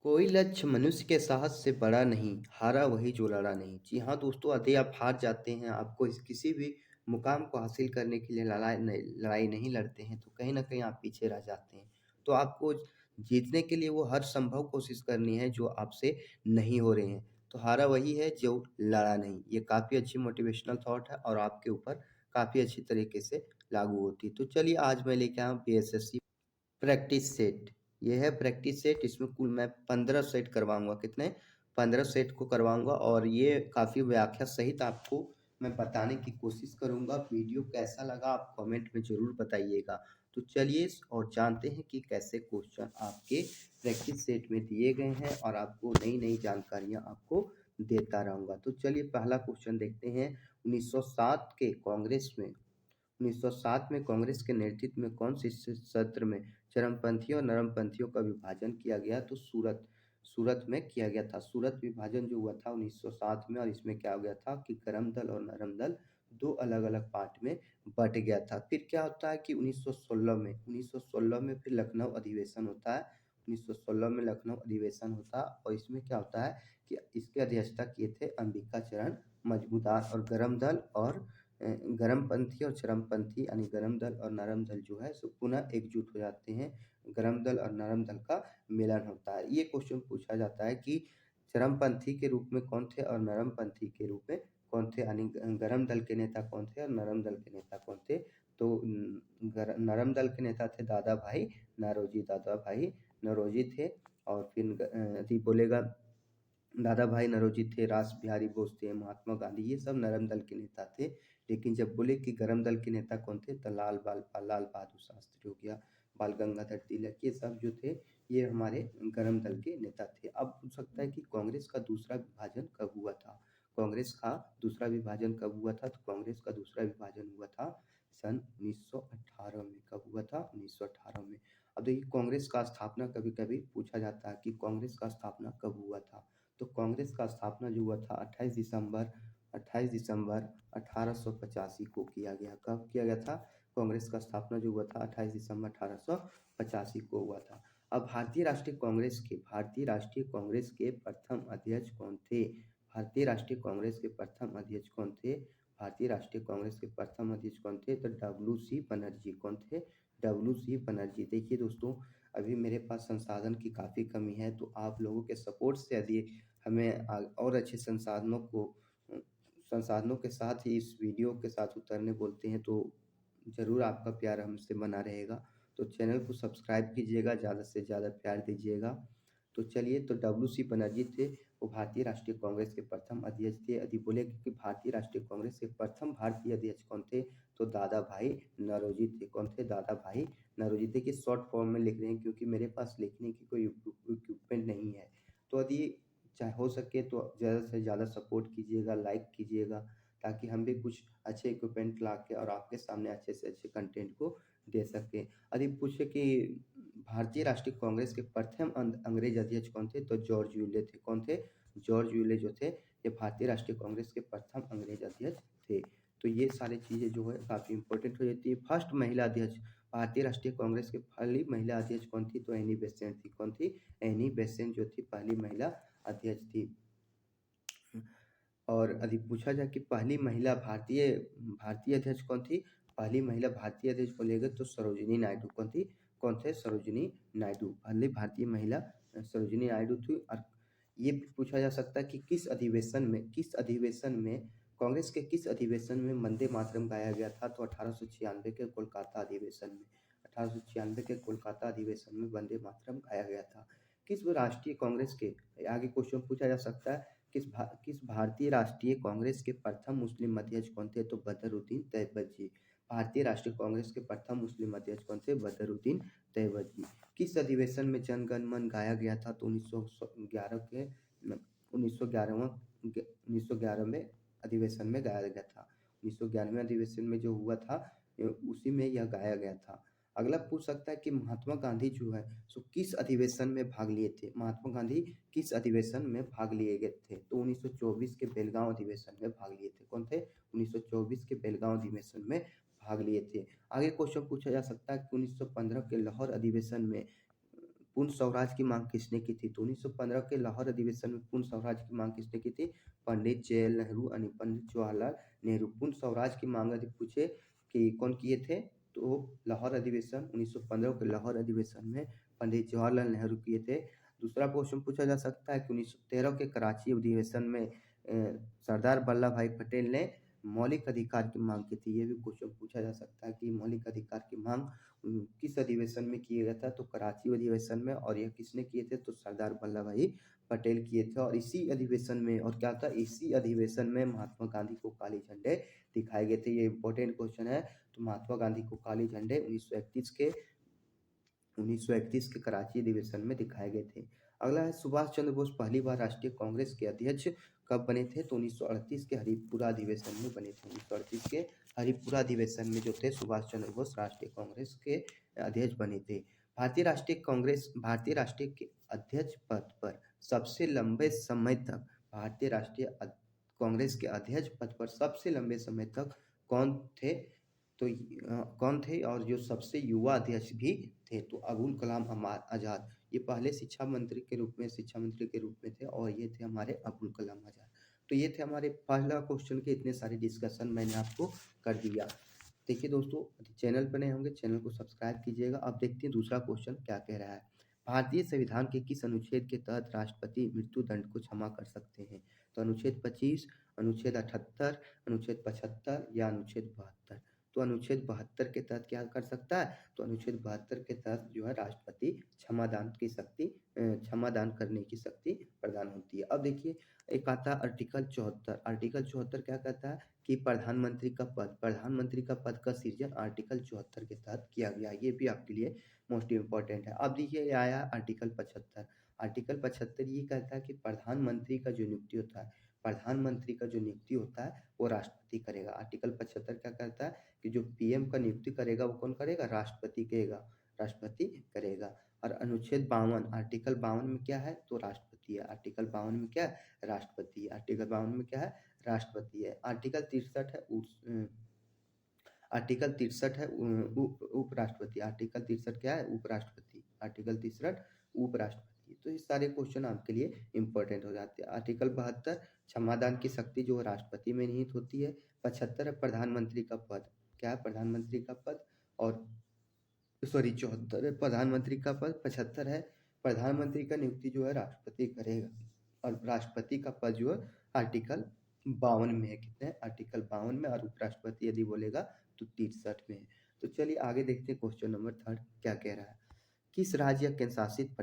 कोई लक्ष्य मनुष्य के साहस से बड़ा नहीं, हारा वही जो लड़ा नहीं। जी हाँ दोस्तों, यदि आप हार जाते हैं, आपको किसी भी मुकाम को हासिल करने के लिए लड़ाई नहीं लड़ते हैं, तो कहीं न कहीं आप पीछे रह जाते हैं। तो आपको जीतने के लिए वो हर संभव कोशिश करनी है जो आपसे नहीं हो रहे हैं। तो हारा वही है जो लड़ा नहीं। ये काफ़ी अच्छी मोटिवेशनल थॉट है और आपके ऊपर काफ़ी अच्छी तरीके से लागू होती है। तो चलिए आज मैं लेके आया हूँ पीएसएससी प्रैक्टिस सेट। ये है प्रैक्टिस सेट, इसमें कुल मैं 15 सेट करवाऊँगा। कितने? 15 सेट को करवाऊँगा और ये काफ़ी व्याख्या सहित आपको मैं बताने की कोशिश करूँगा। वीडियो कैसा लगा आप कमेंट में ज़रूर बताइएगा। तो चलिए और जानते हैं कि कैसे क्वेश्चन आपके प्रैक्टिस सेट में दिए गए हैं और आपको नई-नई जानकारियाँ आपको देता रहूँगा। तो चलिए पहला क्वेश्चन देखते हैं। 1907 के कांग्रेस में 1907 में कांग्रेस के नेतृत्व में कौन से सत्र में चरमपंथियों और नरमपंथियों का विभाजन किया गया? तो सूरत में किया गया था। सूरत विभाजन जो हुआ था 1907 में, और इसमें क्या हो गया था कि गरम दल और नरम दल दो अलग-अलग पार्ट में बँट गया था। फिर क्या होता है कि 1916 में फिर लखनऊ अधिवेशन होता है। 1916 में लखनऊ अधिवेशन होता है और इसमें क्या होता है कि इसकी अध्यक्षता किए थे अंबिका चरण मजूमदार, और गरम दल और गरमपंथी और चरमपंथी यानी गरम दल और नरम दल जो है सो पुनः एकजुट हो जाते हैं। गरम दल और नरम दल का मिलन होता है। ये क्वेश्चन पूछा जाता है कि चरमपंथी के रूप में कौन थे और नरमपंथी के रूप में कौन थे, यानी गरम दल के नेता कौन थे और नरम दल के नेता कौन थे। तो नरम दल के नेता थे दादा भाई नौरोजी। दादा भाई नौरोजी थे। और फिर यदि बोलेगा दादा भाई नौरोजी थे, रास बिहारी बोस थे, महात्मा गांधी, ये सब नरम दल के नेता थे। लेकिन जब बोले कि गरम दल के नेता कौन थे, तो लाल बहादुर शास्त्री हो गया, बाल गंगाधर तिलक, ये सब जो थे ये हमारे गरम दल के नेता थे। अब पूछ सकता है कि कांग्रेस का दूसरा विभाजन कब हुआ था? कांग्रेस का दूसरा विभाजन कब हुआ था? तो कांग्रेस का दूसरा विभाजन हुआ था सन 1918 में। कब हुआ था? 1918 में। अब देखिए कांग्रेस का स्थापना कभी कभी पूछा जाता है कि कांग्रेस का स्थापना कब हुआ था। तो कांग्रेस का स्थापना जो हुआ था 28 दिसंबर 1885 को किया गया। कब किया गया था? कांग्रेस का स्थापना जो हुआ था 28 दिसंबर 1885 को हुआ था। अब भारतीय राष्ट्रीय कांग्रेस के प्रथम अध्यक्ष कौन थे? भारतीय राष्ट्रीय कांग्रेस के प्रथम अध्यक्ष कौन थे? भारतीय राष्ट्रीय कांग्रेस के प्रथम अध्यक्ष कौन थे? तो डब्ल्यू.सी. बनर्जी। कौन थे? डब्ल्यू.सी. बनर्जी। देखिए दोस्तों, अभी मेरे पास संसाधन की काफ़ी कमी है, तो आप लोगों के सपोर्ट से यदि हमें और अच्छे संसाधनों के साथ ही इस वीडियो के साथ उतरने बोलते हैं, तो ज़रूर आपका प्यार हमसे बना रहेगा। तो चैनल को सब्सक्राइब कीजिएगा, ज़्यादा से ज़्यादा प्यार दीजिएगा। तो चलिए, तो डब्ल्यू.सी. बनर्जी थे, वो भारतीय राष्ट्रीय कांग्रेस के प्रथम अध्यक्ष थे। यदि बोले कि भारतीय राष्ट्रीय कांग्रेस के प्रथम भारतीय अध्यक्ष कौन थे, तो दादा भाई नौरोजी थे। कौन थे? दादा भाई नौरोजी। देखिए शॉर्ट फॉर्म में लिख रहे हैं क्योंकि मेरे पास लिखने की कोई इक्विपमेंट नहीं है। तो यदि चाहे हो सके तो ज़्यादा से ज़्यादा सपोर्ट कीजिएगा, लाइक कीजिएगा, ताकि हम भी कुछ अच्छे इक्विपमेंट ला के और आपके सामने अच्छे से अच्छे कंटेंट को दे सकें। यदि पूछे कि भारतीय राष्ट्रीय कांग्रेस के प्रथम अंग्रेज अध्यक्ष कौन थे, तो जॉर्ज यूले थे। कौन थे? जॉर्ज यूले जो थे, ये भारतीय राष्ट्रीय कांग्रेस के प्रथम अंग्रेज अध्यक्ष थे। तो ये सारी चीज़ें जो है काफ़ी इंपॉर्टेंट हो जाती है। फर्स्ट महिला अध्यक्ष भारतीय राष्ट्रीय कांग्रेस की पहली महिला अध्यक्ष कौन थी? तो एनी बेसेंट थी। कौन थी? एनी बेसेंट जो थी पहली महिला अध्यक्ष थी। और यदि पूछा जाए कि पहली महिला भारतीय भारतीय अध्यक्ष कौन थी? पहली महिला भारतीय अध्यक्ष बोलेगा तो सरोजिनी नायडू। कौन थी? कौन थे? सरोजिनी नायडू। पहली भारतीय महिला सरोजिनी नायडू थी। और ये भी पूछा जा सकता है कि किस अधिवेशन में कांग्रेस के किस अधिवेशन में वंदे मातरम गाया गया था? तो 1896 के कोलकाता अधिवेशन में। 1896 के कोलकाता अधिवेशन में वंदे मातरम गाया गया था। किस राष्ट्रीय कांग्रेस के आगे क्वेश्चन पूछा जा सकता है, किस भारतीय राष्ट्रीय कांग्रेस के प्रथम मुस्लिम अध्यक्ष कौन थे? तो बदरुद्दीन तैयब जी। भारतीय राष्ट्रीय कांग्रेस के प्रथम मुस्लिम अध्यक्ष कौन थे? बदरुद्दीन तैयब जी। किस अधिवेशन में जन गण मन गाया गया था? तो 1911 में अधिवेशन में गाया गया था। 1911वें अधिवेशन में जो हुआ था उसी में यह गाया गया था। अगला पूछ सकता है कि महात्मा गांधी जो है सो किस अधिवेशन में भाग लिए थे? महात्मा गांधी किस अधिवेशन में भाग लिए गए थे? तो 1924 के बेलगांव अधिवेशन में भाग लिए थे। कौन थे? 1924 के बेलगांव अधिवेशन में भाग लिए थे। आगे क्वेश्चन पूछा जा सकता है कि 1915 के लाहौर अधिवेशन में पूर्ण स्वराज की मांग किसने की थी? तो 1915 के लाहौर अधिवेशन में पूर्ण स्वराज की मांग किसने की थी? पंडित जवाहरलाल नेहरू यानी पंडित जवाहरलाल नेहरू। पूर्ण स्वराज की मांग यदि पूछे कि कौन किए थे, तो लाहौर अधिवेशन 1915 के लाहौर अधिवेशन में पंडित जवाहरलाल नेहरू किए थे। दूसरा क्वेश्चन पूछा जा सकता है कि 1913 के कराची अधिवेशन में सरदार वल्लभ भाई पटेल ने मौलिक अधिकार की मांग की थी। ये भी क्वेश्चन पूछा जा सकता है कि मौलिक अधिकार की मांग किस अधिवेशन में किया गया था? तो कराची अधिवेशन में। और यह किसने किए थे? तो सरदार वल्लभ भाई पटेल किए थे। और इसी अधिवेशन में, और क्या था, इसी अधिवेशन में महात्मा गांधी को काले झंडे दिखाए गए थे। ये इंपॉर्टेंट क्वेश्चन है। तो महात्मा गांधी को काले झंडे 1931 के कराची अधिवेशन में दिखाए गए थे। अगला है, सुभाष चंद्र बोस पहली बार राष्ट्रीय कांग्रेस के अध्यक्ष कब बने थे? तो 1938 के हरिपुरा अधिवेशन में बने थे। 1938 के हरिपुरा अधिवेशन में जो थे सुभाष चंद्र बोस राष्ट्रीय कांग्रेस के अध्यक्ष बने थे। भारतीय राष्ट्रीय के अध्यक्ष पद पर सबसे लंबे समय तक भारतीय राष्ट्रीय कांग्रेस के अध्यक्ष पद पर सबसे लंबे समय तक कौन थे? तो कौन थे? और जो सबसे युवा अध्यक्ष भी थे, तो अबुल कलाम आज़ाद। ये पहले शिक्षा मंत्री के रूप में थे, और ये थे हमारे अबुल कलाम आज़ाद। तो ये थे हमारे पहला क्वेश्चन के इतने सारे डिस्कशन मैंने आपको कर दिया। देखिए दोस्तों, चैनल पर नए होंगे चैनल को सब्सक्राइब कीजिएगा। अब देखते हैं दूसरा क्वेश्चन क्या कह रहा है। भारतीय संविधान के किस अनुच्छेद के तहत राष्ट्रपति मृत्यु दंड को क्षमा कर सकते हैं? तो अनुच्छेद 25, अनुच्छेद 78, अनुच्छेद 75 या अनुच्छेद 72। तो अनुच्छेद 72 के तहत क्या कर सकता है? तो अनुच्छेद 72 के तहत जो है राष्ट्रपति क्षमादान करने की शक्ति प्रदान होती है। अब देखिए, एक आता है आर्टिकल 74। आर्टिकल 74 क्या कहता है कि प्रधानमंत्री का पद का सृजन आर्टिकल 74 के तहत किया गया। ये भी आपके लिए मोस्ट इम्पोर्टेंट है। अब देखिए, ये आया आर्टिकल 75। आर्टिकल 75 ये कहता है कि प्रधानमंत्री का जो नियुक्ति होता है वो राष्ट्रपति करेगा। आर्टिकल 75 क्या कहता है कि जो पीएम का नियुक्ति करेगा वो कौन करेगा? राष्ट्रपति करेगा। और अनुच्छेद 52, आर्टिकल 52 में क्या है? तो राष्ट्रपति है। आर्टिकल 52 में क्या है? राष्ट्रपति है। आर्टिकल 52 में क्या है? राष्ट्रपति है। आर्टिकल 63 है उपराष्ट्रपति। आर्टिकल 63 क्या है? उपराष्ट्रपति। आर्टिकल 63 उपराष्ट्रपति। तो ये सारे क्वेश्चन आपके लिए इंपॉर्टेंट हो जाते हैं। आर्टिकल 72 क्षमादान की शक्ति जो राष्ट्रपति में निहित होती है। 75 है प्रधानमंत्री का पद। क्या है? प्रधानमंत्री का पद। और 74 है प्रधानमंत्री का पद। 75 है प्रधानमंत्री का नियुक्ति जो है राष्ट्रपति करेगा। और राष्ट्रपति का पद जो है आर्टिकल 52 में है। कितने? आर्टिकल 52 में। और उपराष्ट्रपति यदि बोलेगा तो 63 में है। तो चलिए आगे देखते हैं क्वेश्चन नंबर 3 क्या कह रहा है। किस राज्य या केंद्रशासित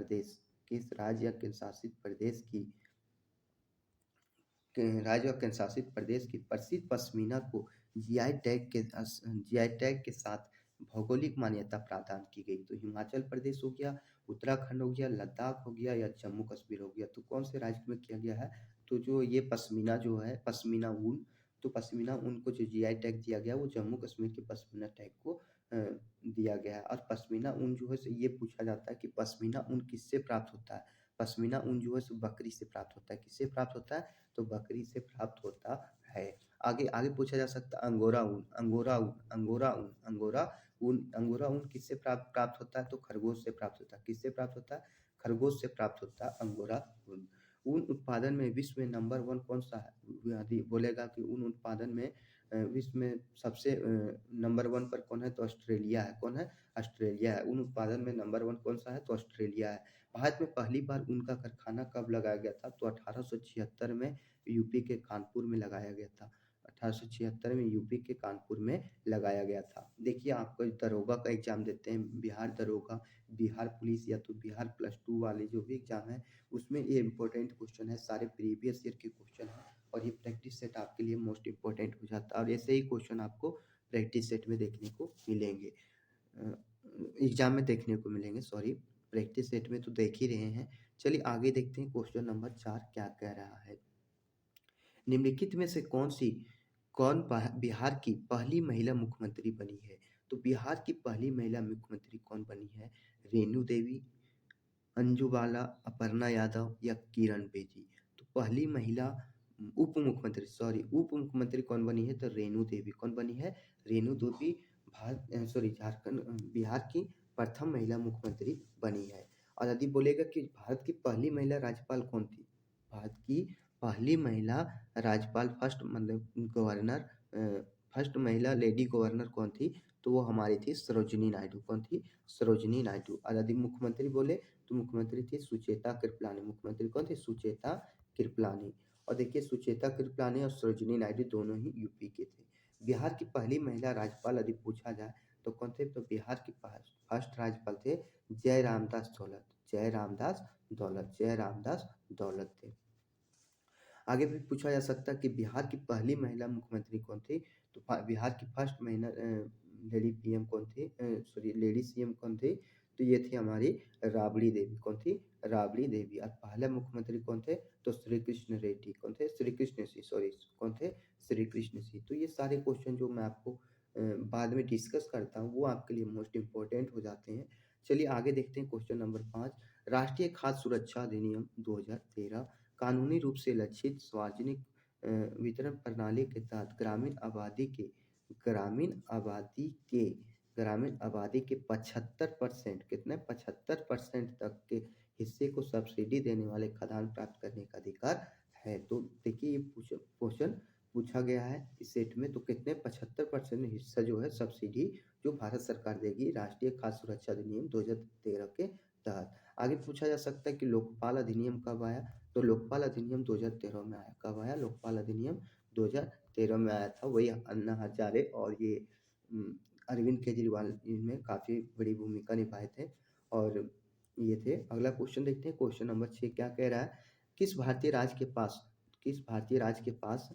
प्रदेश की प्रसिद्ध पश्मीना को जीआई टैग के साथ भौगोलिक मान्यता प्रदान की गई? तो हिमाचल प्रदेश हो गया, उत्तराखंड हो गया, लद्दाख हो गया, या जम्मू कश्मीर हो गया। तो कौन से राज्य में किया गया है? तो जो ये पश्मीना जो है, पश्मीना ऊन, तो पश्मीना ऊन को जो जीआई टैग दिया गया वो जम्मू कश्मीर के पश्मीना टैग को दिया गया है। और पश्मीना ऊन जो है ये पूछा जाता है कि पश्मीना ऊन किससे प्राप्त होता है? पश्मीना ऊन जो है बकरी से प्राप्त होता है। किससे प्राप्त होता है? तो बकरी से प्राप्त होता है। आगे पूछा जा सकता है अंगोरा ऊन किससे प्राप्त होता है? तो खरगोश से प्राप्त होता है। किससे प्राप्त होता है? खरगोश से प्राप्त होता है अंगोरा ऊन। ऊन उत्पादन में विश्व में नंबर 1 कौन सा है? यदि बोलेगा कि ऊन उत्पादन में विश्व में सबसे नंबर 1 पर कौन है? तो ऑस्ट्रेलिया है। कौन है? ऑस्ट्रेलिया है। ऊन उत्पादन में नंबर 1 कौन सा है? तो ऑस्ट्रेलिया है। भारत में पहली बार ऊन का कारखाना कब लगाया गया था? तो 1876 में यूपी के कानपुर में लगाया गया था। 1876 में यूपी के कानपुर में लगाया गया था। देखिए, आपको दरोगा का एग्जाम देते हैं, बिहार दरोगा, बिहार पुलिस, या तो बिहार +2 वाले जो भी एग्जाम है उसमें ये इंपॉर्टेंट क्वेश्चन है। सारे प्रीवियस ईयर के क्वेश्चन है, और ये प्रैक्टिस सेट आपके लिए मोस्ट इंपॉर्टेंट हो जाता है। और ऐसे ही क्वेश्चन आपको प्रैक्टिस सेट में देखने को मिलेंगे, एग्जाम में देखने को मिलेंगे, सॉरी, प्रैक्टिस सेट में तो देख ही रहे हैं। चलिए आगे देखते हैं क्वेश्चन नंबर 4 क्या कह रहा है। निम्नलिखित में से बिहार की पहली महिला मुख्यमंत्री बनी है? तो बिहार की पहली महिला मुख्यमंत्री कौन बनी है? रेणु देवी, अंजू बाला, अपर्णा यादव, या किरण बेदी। तो पहली महिला उप मुख्यमंत्री कौन बनी है? तो रेणु देवी। कौन बनी है? रेणु देवी बिहार की प्रथम महिला मुख्यमंत्री बनी है। और यदि बोलेगा कि भारत की पहली महिला राज्यपाल कौन थी? भारत की पहली महिला राज्यपाल फर्स्ट मतलब गवर्नर फर्स्ट महिला लेडी गवर्नर कौन थी? तो वो हमारी थी सरोजिनी नायडू। कौन थी? सरोजिनी नायडू। और यदि मुख्यमंत्री बोले तो मुख्यमंत्री थी सुचेता कृपलानी। मुख्यमंत्री कौन थी? सुचेता कृपलानी। और देखिए सुचेता कृपलानी और सरोजिनी नायडू दोनों ही यूपी के थे। बिहार की पहली महिला राज्यपाल यदि पूछा जाए तो कौन थे? तो बिहार के फर्स्ट राज्यपाल थे जय रामदास दौलत। जय रामदास दौलत। जय रामदास दौलत थे। आगे भी पूछा जा सकता है कि बिहार की पहली महिला मुख्यमंत्री कौन थी? तो बिहार की फर्स्ट महिला लेडी पीएम कौन थी? सॉरी लेडी सीएम कौन थी? तो ये थी हमारी राबड़ी देवी। कौन थी? राबड़ी देवी। और पहले मुख्यमंत्री कौन थे? तो श्री कृष्ण रेड्डी। कौन थे? श्री कृष्ण सिंह। सॉरी कौन थे? श्री कृष्ण सिंह। तो ये सारे क्वेश्चन जो मैं आपको बाद में डिस्कस करता हूँ वो आपके लिए मोस्ट इम्पोर्टेंट हो जाते हैं। चलिए आगे देखते हैं क्वेश्चन नंबर 5। राष्ट्रीय खाद्य सुरक्षा अधिनियम 2013 कानूनी रूप से लक्षित सार्वजनिक वितरण प्रणाली के तहत ग्रामीण आबादी के 75% कितने? 75% तक के हिस्से को सब्सिडी देने वाले खाद्यान्न प्राप्त करने का अधिकार है। तो देखिए ये क्वेश्चन पूछा गया है इस सेट में। तो कितने? 75% हिस्सा जो है सब्सिडी जो भारत सरकार देगी राष्ट्रीय खाद्य सुरक्षा अधिनियम 2013 के तहत। आगे पूछा जा सकता है कि लोकपाल अधिनियम कब आया? तो लोकपाल अधिनियम 2013 में आया। कब आया? लोकपाल अधिनियम 2013 में आया था। वही अन्ना हजारे और ये अरविंद केजरीवाल इनमें काफ़ी बड़ी भूमिका निभाए थे और ये थे। अगला क्वेश्चन देखते हैं। क्वेश्चन नंबर 6 क्या कह रहा है? किस भारतीय राज्य के पास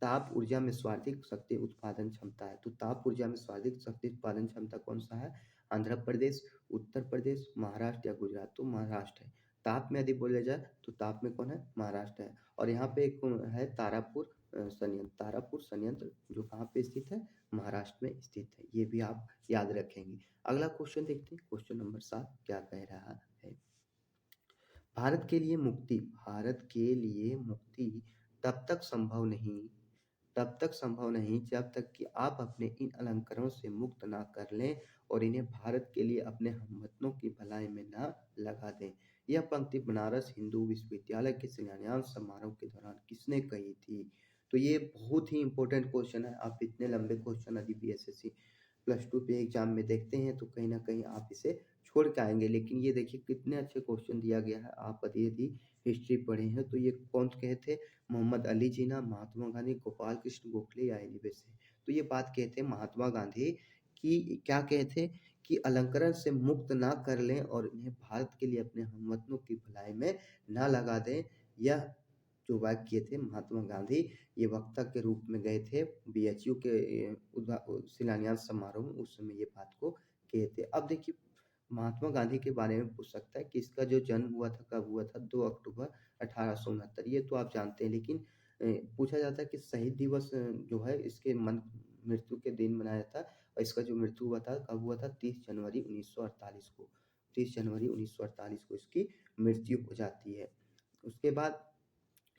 ताप ऊर्जा में सर्वाधिक शक्ति उत्पादन क्षमता है? तो ताप ऊर्जा में सर्वाधिक शक्ति उत्पादन क्षमता कौन सा है? आंध्र प्रदेश, उत्तर प्रदेश, महाराष्ट्र या गुजरात? तो महाराष्ट्र है। ताप में यदि बोला जाए तो ताप में कौन है? महाराष्ट्र है। और यहाँ पे एक है तारापुर संयंत्र। तारापुर संयंत्र जो कहाँ पे स्थित है? महाराष्ट्र में स्थित है। ये भी आप याद रखेंगे। अगला क्वेश्चन देखते हैं। क्वेश्चन नंबर 7 क्या कह रहा है? भारत के लिए मुक्ति तब तक संभव नहीं जब तक कि आप अपने इन अलंकारों से मुक्त ना कर लें और इन्हें भारत के लिए अपने हमवतनों की भलाई में ना लगा दें। यह पंक्ति बनारस हिंदू विश्वविद्यालय के शिलान्यास समारोह के दौरान किसने कही थी? तो ये बहुत ही इंपॉर्टेंट क्वेश्चन है। आप इतने लंबे क्वेश्चन यदि बीएसएससी +2 पे एग्जाम में देखते हैं तो कहीं ना कहीं आप इसे छोड़ के आएंगे। लेकिन ये देखिए कितने अच्छे क्वेश्चन दिया गया है। आप यदि हिस्ट्री पढ़े हैं तो ये कौन कहे थे? मोहम्मद अली जिन्ना, महात्मा गांधी, गोपाल कृष्ण गोखले या एनी बेसेंट। तो ये बात कहते हैं महात्मा गांधी कि क्या कहते कि अलंकरण से मुक्त ना कर लें और इन्हें भारत के लिए अपने हमवतनों की भलाई में ना लगा दें। यह जो वाक्य थे महात्मा गांधी ये वक्ता के रूप में गए थे बीएचयू के शिलान्यास समारोह में। उस समय ये बात को कहे थे। अब देखिए महात्मा गांधी के बारे में पूछ सकता है कि इसका जो जन्म हुआ था कब हुआ था? 2 अक्टूबर 1869। ये तो आप जानते हैं। लेकिन पूछा जाता है कि शहीद दिवस जो है इसके मृत्यु के दिन मनाया था और इसका जो मृत्यु हुआ था कब हुआ था? 30 जनवरी 1948 को। 30 जनवरी 1948 को इसकी मृत्यु हो जाती है। उसके बाद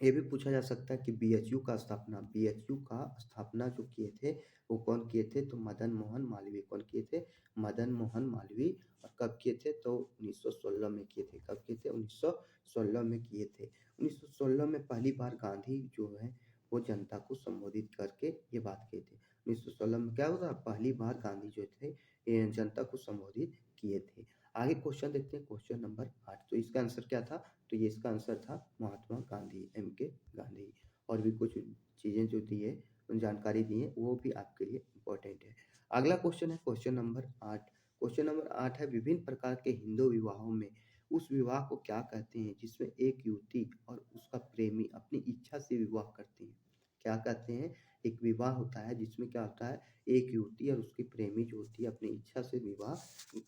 ये भी पूछा जा सकता है कि बीएचयू का स्थापना जो किए थे वो कौन किए थे? तो मदन मोहन मालवीय। कौन किए थे? मदन मोहन मालवीय। और कब किए थे? तो 1916 में किए थे। कब किए थे? 1916 में किए थे। 1916 में पहली बार गांधी जो है वो जनता को संबोधित करके ये बात कही थी। 1916 में क्या हुआ? पहली बार गांधी जो थे ये जनता को संबोधित किए थे। आगे क्वेश्चन देखते हैं। Question number 8। तो इसका आंसर क्या था? तो ये इसका आंसर था महात्मा गांधी, एम.के. गांधी। और भी कुछ चीज़ें जो दी है जानकारी दी है वो भी आपके लिए इम्पोर्टेंट है। अगला क्वेश्चन है क्वेश्चन नंबर 8। क्वेश्चन नंबर 8 है विभिन्न प्रकार के हिंदू विवाहों में उस विवाह को क्या कहते हैं जिसमें एक युवती और उसका प्रेमी अपनी इच्छा से विवाह करते हैं? क्या कहते हैं? एक विवाह होता है जिसमें क्या होता है एक युवती और उसकी प्रेमी जो होती है अपनी इच्छा से विवाह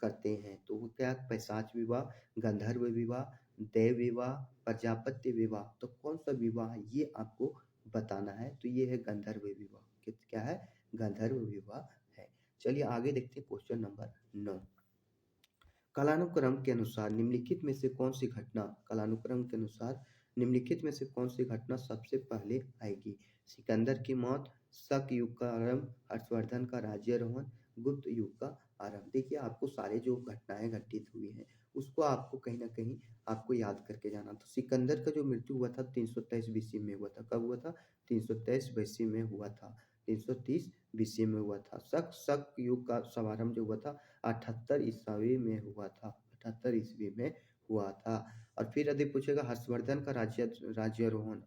करते हैं। तो वो क्या? पैशाच विवाह, गंधर्व विवाह, देव विवाह, प्रजापत्य विवाह। तो कौन सा विवाह है ये आपको बताना है। तो ये है गंधर्व विवाह। क्या है? गंधर्व विवाह है। चलिए आगे देखते हैं क्वेश्चन नंबर 9। कालानुक्रम के अनुसार निम्नलिखित में से कौन सी घटना सबसे पहले आएगी? सिकंदर की मौत, शक युग का आरंभ, हर्षवर्धन का राज्यारोहण, गुप्त युग का आरंभ। देखिए आपको सारे जो घटनाएं घटित हुई हैं उसको आपको कहीं न कहीं आपको याद करके जाना। तो सिकंदर का जो मृत्यु हुआ था 323 बीसी में हुआ था। कब हुआ था? 323 बीसी में हुआ था। 330 बीसी में हुआ था। शक युग का शुभारंभ जो हुआ था 78 ईस्वी में हुआ था। 78 ईस्वी में हुआ था। और फिर यदि पूछेगा हर्षवर्धन का राज्यारोहण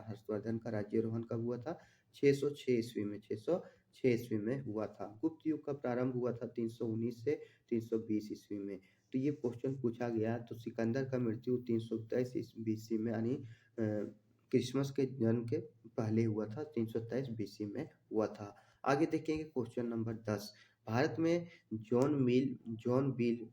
हर्षवर्धन का राज्यारोहण कब हुआ था? 606 ईस्वी में 606 ईस्वी में हुआ था। गुप्त युग का प्रारंभ हुआ था 319 से 320 ईस्वी में। तो ये क्वेश्चन पूछा गया। तो सिकंदर का मृत्यु 323 बीसी में यानी क्रिसमस के जन्म के पहले हुआ था। 323 बीसी में हुआ था। आगे देखेंगे क्वेश्चन नंबर 10। भारत में जॉन बिल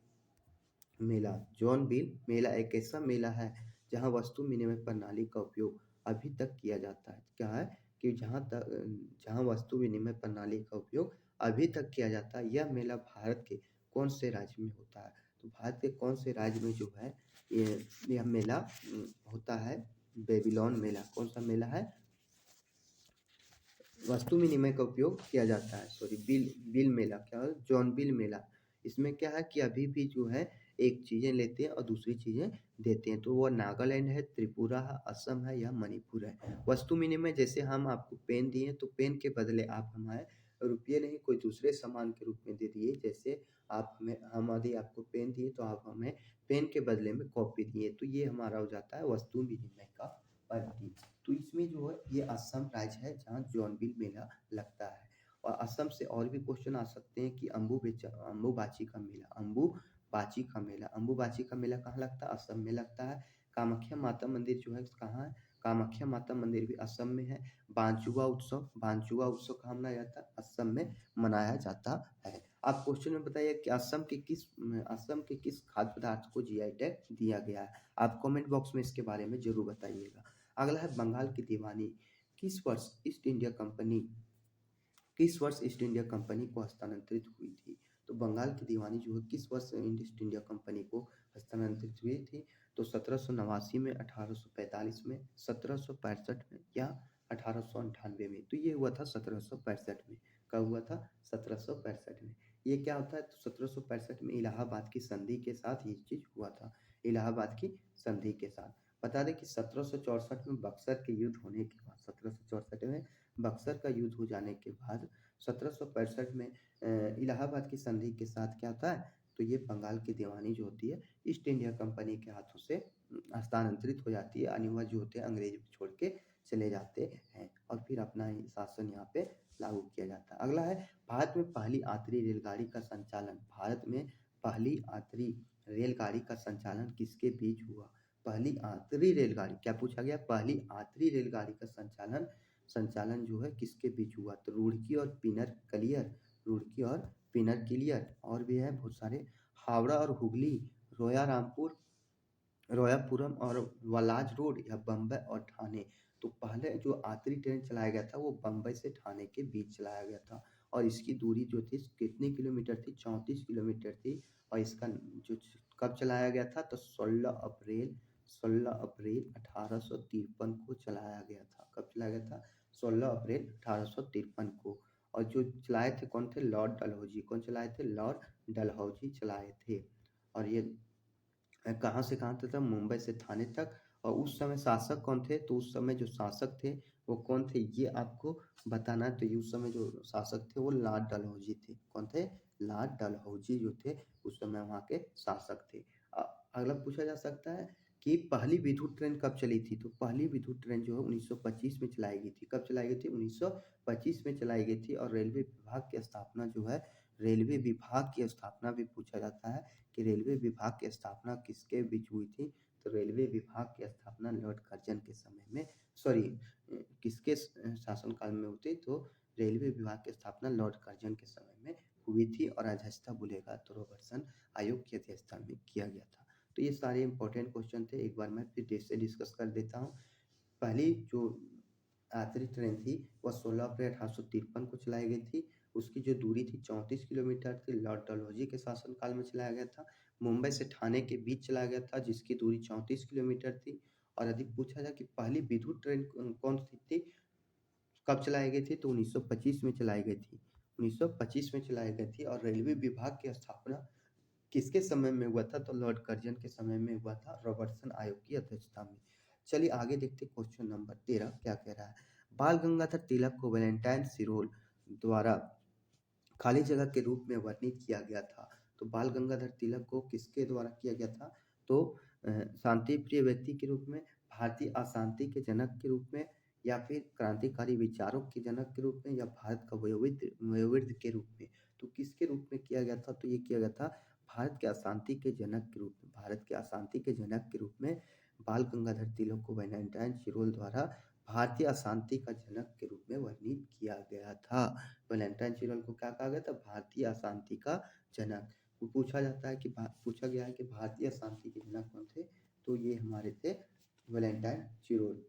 मेला एक ऐसा मेला है जहाँ वस्तु विनिमय प्रणाली का उपयोग अभी तक किया जाता है। क्या है कि जहाँ वस्तु विनिमय प्रणाली का उपयोग अभी तक किया जाता है। यह मेला भारत के कौन से राज्य में होता है? तो भारत के कौन से राज्य में जो है यह मेला होता है? बेबीलोन मेला। कौन सा मेला है? वस्तु विनिमय का उपयोग किया जाता है। सॉरी, बिल मेला। क्या है? जॉन बिल मेला। इसमें क्या है कि अभी भी जो है एक चीज़ें लेते हैं और दूसरी चीज़ें देते हैं। तो वो नागालैंड है, त्रिपुरा है, असम है या मणिपुर है। वस्तु विनिमय जैसे हम आपको पेन दिए तो पेन के बदले आप हमें रुपये नहीं कोई दूसरे सामान के रूप में दे दिए। जैसे हम यदि आपको पेन दिए तो आप हमें पेन के बदले में कॉपी दिए। तो ये हमारा हो जाता है वस्तु विनिमय का प्रतीक। तो इसमें जो है ये असम राज्य है जहाँ जॉनबिल मेला लगता है। और असम से और भी क्वेश्चन आ सकते हैं कि अम्बुबाची का मेला कहाँ लगता है? असम में लगता है। कामाख्या माता मंदिर जो है कहाँ है? कामाख्या माता मंदिर भी असम में है। बांचुआ उत्सव कहाँ मनाया जाता है? असम में मनाया जाता है। आप क्वेश्चन में बताइए कि असम के किस खाद्य पदार्थ को जीआई टैग दिया गया है? आप कमेंट बॉक्स में इसके बारे में जरूर बताइएगा। अगला है बंगाल की दीवानी किस वर्ष ईस्ट इंडिया कंपनी को हस्तांतरित हुई थी? तो बंगाल की दीवानी जो है किस वर्ष ईस्ट इंडिया कंपनी को हस्तांतरित हुई थी? तो 1789 में, 1845 में, 1765 में या 1898 में। तो ये हुआ था 1765 में। कब हुआ था? 1765 में। ये क्या होता है? तो 1765 में इलाहाबाद की संधि के साथ ये चीज हुआ था। इलाहाबाद की संधि के साथ। बता दें कि 1764 में बक्सर के युद्ध होने के बाद 1764 में बक्सर का युद्ध हो जाने के बाद 1765 में इलाहाबाद की संधि के साथ क्या होता है? तो ये बंगाल की दीवानी जो होती है ईस्ट इंडिया कंपनी के हाथों से हस्तांतरित हो जाती है। यानी वह जो होते हैं अंग्रेज छोड़ के चले जाते हैं और फिर अपना ही शासन यहाँ पे लागू किया जाता है। अगला है भारत में पहली यात्री रेलगाड़ी का संचालन। भारत में पहली यात्री रेलगाड़ी का संचालन किसके बीच हुआ? पहली यात्री रेलगाड़ी क्या पूछा गया? पहली यात्री रेलगाड़ी का संचालन जो है किसके बीच हुआ? तो रुड़की और पिनर क्लियर और भी है बहुत सारे। हावड़ा और हुगली, रोयापुरम और वलाज रोड या बम्बई और ठाणे। तो पहले जो यात्री ट्रेन चलाया गया था वो बम्बई से ठाणे के बीच चलाया गया था। और इसकी दूरी जो थी कितनी किलोमीटर थी? 34 किलोमीटर थी। और इसका जो कब चलाया गया था? तो 16 अप्रैल 1853 को चलाया गया था। कब चलाया गया था? 16 अप्रैल 1853 को। और जो चलाए थे कौन थे? लॉर्ड डलहौजी। कौन चलाए थे? लॉर्ड डलहौजी चलाए थे। और ये कहाँ से कहाँ तक था? मुंबई से थाने तक। और उस समय शासक कौन थे? तो उस समय जो शासक थे वो कौन थे ये आपको बताना है। तो ये उस समय जो शासक थे वो लॉर्ड डलहौजी थे। कौन थे? लॉर्ड डलहौजी जो थे उस समय वहाँ के शासक थे। अगला पूछा जा सकता है कि पहली विद्युत ट्रेन कब चली थी? तो पहली विद्युत ट्रेन जो है 1925 में चलाई गई थी। कब चलाई गई थी? 1925 में चलाई गई थी। और रेलवे विभाग की स्थापना भी पूछा जाता है कि रेलवे विभाग की स्थापना किसके बीच हुई थी? तो रेलवे विभाग की स्थापना लॉर्ड कर्जन के समय में, सॉरी, किसके शासनकाल में हुई थी? तो रेलवे विभाग की स्थापना लॉर्ड कर्जन के समय में हुई थी। और अध्यक्षता बुलेगा आयोग की अध्यक्षता में किया गया था। तो ये सारे इंपॉर्टेंट क्वेश्चन थे। एक बार मैं फिर देश से डिस्कस कर देता हूँ। पहली जो यात्री ट्रेन थी वह 16 अप्रैल 1853 को चलाई गई थी। उसकी जो दूरी थी 34 किलोमीटर थी। लॉर्ड डलहौजी के शासनकाल में चलाया गया था। मुंबई से ठाणे के बीच चलाया गया था जिसकी दूरी 34 किलोमीटर थी। और यदि पूछा जाए कि पहली विद्युत ट्रेन कौन सी थी, कब चलाई गई थी? तो 1925 में चलाई गई थी। 1925 में चलाई गई थी। और रेलवे विभाग की स्थापना किसके समय में हुआ था? तो लॉर्ड कर्जन के समय में हुआ था, रॉबर्टसन आयोग की अध्यक्षता में। चलिए आगे देखते हैं क्वेश्चन नंबर 13 क्या कह रहा है। बाल गंगाधर तिलक को वैलेंटाइन सिरोल द्वारा खाली जगह के रूप में वर्णित किया गया था। तो बाल गंगाधर तिलक को किसके द्वारा किया गया था? तो शांति प्रिय व्यक्ति के रूप में, भारतीय अशांति के जनक के रूप में, या फिर क्रांतिकारी विचारों के जनक के रूप में, या भारत का वयोवृद्ध के रूप में। तो किसके रूप में किया गया था? तो ये किया गया था भारत के अशांति के जनक के रूप में। भारत के अशांति के जनक के रूप में बाल गंगाधर तिलक को वैलेंटाइन शिरोल द्वारा भारतीय अशांति का जनक के रूप में वर्णित किया गया था। वैलेंटाइन चिरल को क्या कहा गया था? भारतीय अशांति का जनक। वो पूछा जाता है कि पूछा गया है कि भारतीय अशांति के जनक कौन थे? तो ये हमारे थे वैलेंटाइन चिरोल।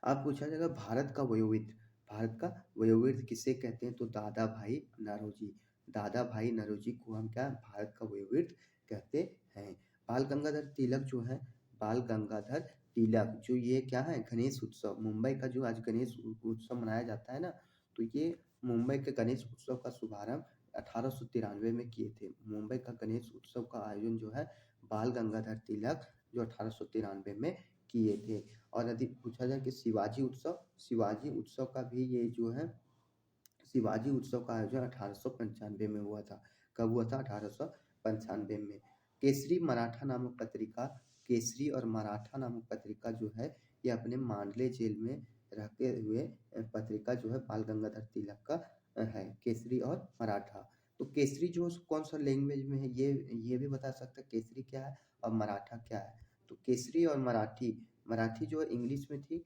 अब पूछा जाएगा भारत का वयोवृद्ध। भारत का वयोवृद्ध किसे कहते हैं? तो दादा भाई नौरोजी। दादा भाई नौरोजी को हम क्या भारत का वयोवृद्ध कहते हैं। बाल गंगाधर तिलक जो है, बाल गंगाधर तिलक जो ये क्या है? गणेश उत्सव, मुंबई का जो आज गणेश उत्सव मनाया जाता है ना, तो ये मुंबई के गणेश उत्सव का शुभारंभ 1893 में किए थे। मुंबई का गणेश उत्सव का आयोजन जो है बाल गंगाधर तिलक जो 1893 में किए थे। और यदि पूछा जाए कि शिवाजी उत्सव का भी ये जो है, शिवाजी उत्सव का आयोजन 1895 में हुआ था। कब हुआ था? 1895 में। केसरी मराठा नामक पत्रिका, केसरी और मराठा नामक पत्रिका जो है, ये अपने मांडले जेल में रहते हुए पत्रिका जो है बाल गंगाधर तिलक का है, केसरी और मराठा। तो केसरी जो कौन सा लैंग्वेज में है, ये भी बता सकता है केसरी क्या है और मराठा क्या है। तो केसरी और मराठी, मराठी जो है इंग्लिश में थी,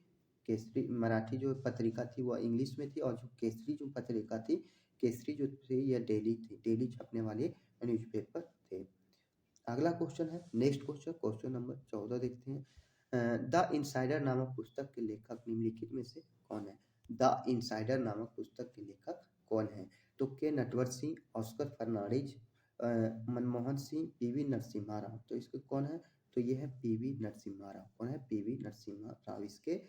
केसरी मराठी जो पत्रिका थी वो इंग्लिश में थी, और जो केसरी जो पत्रिका थी, केसरी जो थी यह डेली थी, डेली छपने वाले न्यूज़पेपर थे। अगला क्वेश्चन है, नेक्स्ट क्वेश्चन, क्वेश्चन नंबर 14 देखते हैं। द इनसाइडर नामक पुस्तक के लेखक निम्नलिखित में से कौन है? द इनसाइडर नामक पुस्तक के लेखक कौन है? तो के Natwar Singh, Oscar Fernandez, Manmohan Singh, PV Narasimha Rao. तो इसके कौन है? तो ये है पीवी नरसिम्हा राव। कौन है? पीवी नरसिम्हा राव इसके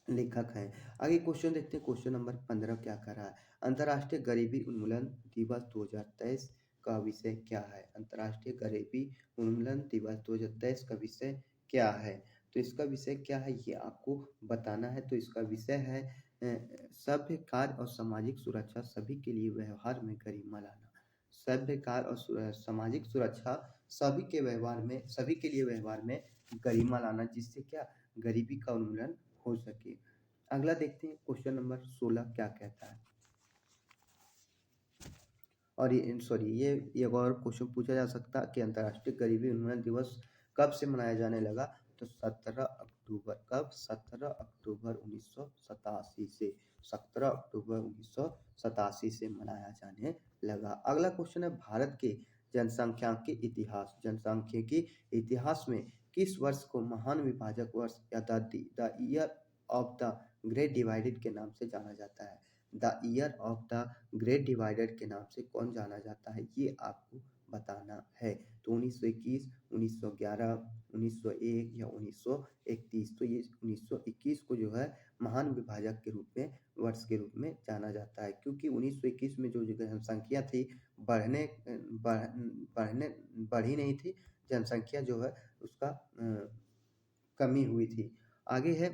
लेखक हैं। आगे क्वेश्चन देखते हैं, क्वेश्चन नंबर 15 क्या कर रहा है। अंतर्राष्ट्रीय गरीबी उन्मूलन दिवस 2023 का विषय क्या है? अंतर्राष्ट्रीय गरीबी उन्मूलन दिवस 2023 का विषय क्या है? तो इसका विषय क्या है ये आपको बताना है। तो इसका विषय है सभ्य कार्य और सामाजिक सुरक्षा सभी के लिए व्यवहार में गरिमा लाना। सभ्य कार्य और सामाजिक सुरक्षा सभी के व्यवहार में, सभी के लिए व्यवहार में गरिमा लाना, जिससे क्या गरीबी का उन्मूलन हो सके। अगला देखते हैं क्वेश्चन नंबर 16 क्या कहता है। और ये सॉरी, ये एक और क्वेश्चन पूछा जा सकता है कि अंतर्राष्ट्रीय गरीबी उन्मूलन दिवस कब से मनाया जाने लगा? तो 17 अक्टूबर। कब? 17 अक्टूबर 1987 से। 17 अक्टूबर 1987 से मनाया जाने लगा। अगला क्वेश्चन है, भारत के जनसंख्यांकी इतिहास, जनसंख्यिकी इतिहास में किस वर्ष को महान विभाजक वर्ष या the year of the great divided के नाम से जाना जाता है? The year of the great divider के नाम से कौन जाना जाता है, ये आपको बताना है। तो 1921, 1911, 1901 या 1931। तो ये 1921 को जो है महान विभाजक के रूप में, वर्ष के रूप में जाना जाता है, क्योंकि 1921 में जो जनसंख्या थी बढ़ने बढ़ने बढ़ी नहीं थी, जनसंख्या जो है उसका कमी हुई थी। आगे है,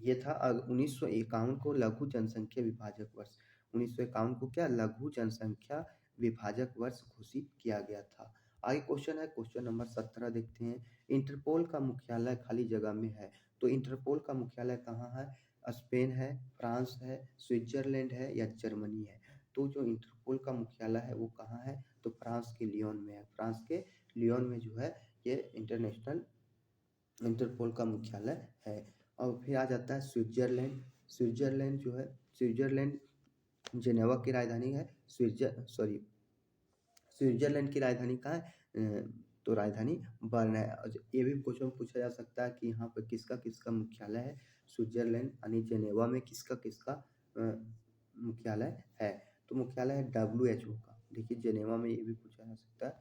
ये था 1951 को लघु जनसंख्या विभाजक वर्ष। 1951 को क्या लघु जनसंख्या विभाजक वर्ष घोषित किया गया था। आगे क्वेश्चन है, क्वेश्चन नंबर 17 देखते हैं। इंटरपोल का मुख्यालय खाली जगह में है। तो इंटरपोल का मुख्यालय कहाँ है? स्पेन है, फ्रांस है, स्विट्जरलैंड है या जर्मनी है? तो जो इंटरपोल का मुख्यालय है वो कहाँ है? तो फ्रांस के लियोन में है। फ्रांस के लियोन में जो है ये इंटरनेशनल इंटरपोल का मुख्यालय है। और फिर आ जाता है स्विट्जरलैंड। स्विट्जरलैंड जो है, स्विट्जरलैंड जेनेवा की राजधानी है। स्विट्जरलैंड की राजधानी कहाँ है? तो राजधानी बर्न है। और ये भी क्वेश्चन पूछा जा सकता है कि यहाँ पर किसका किसका मुख्यालय है। स्विट्जरलैंड यानी जेनेवा में किसका किसका मुख्यालय है? तो मुख्यालय है WHO का। देखिए जेनेवा में ये भी पूछा जा सकता है,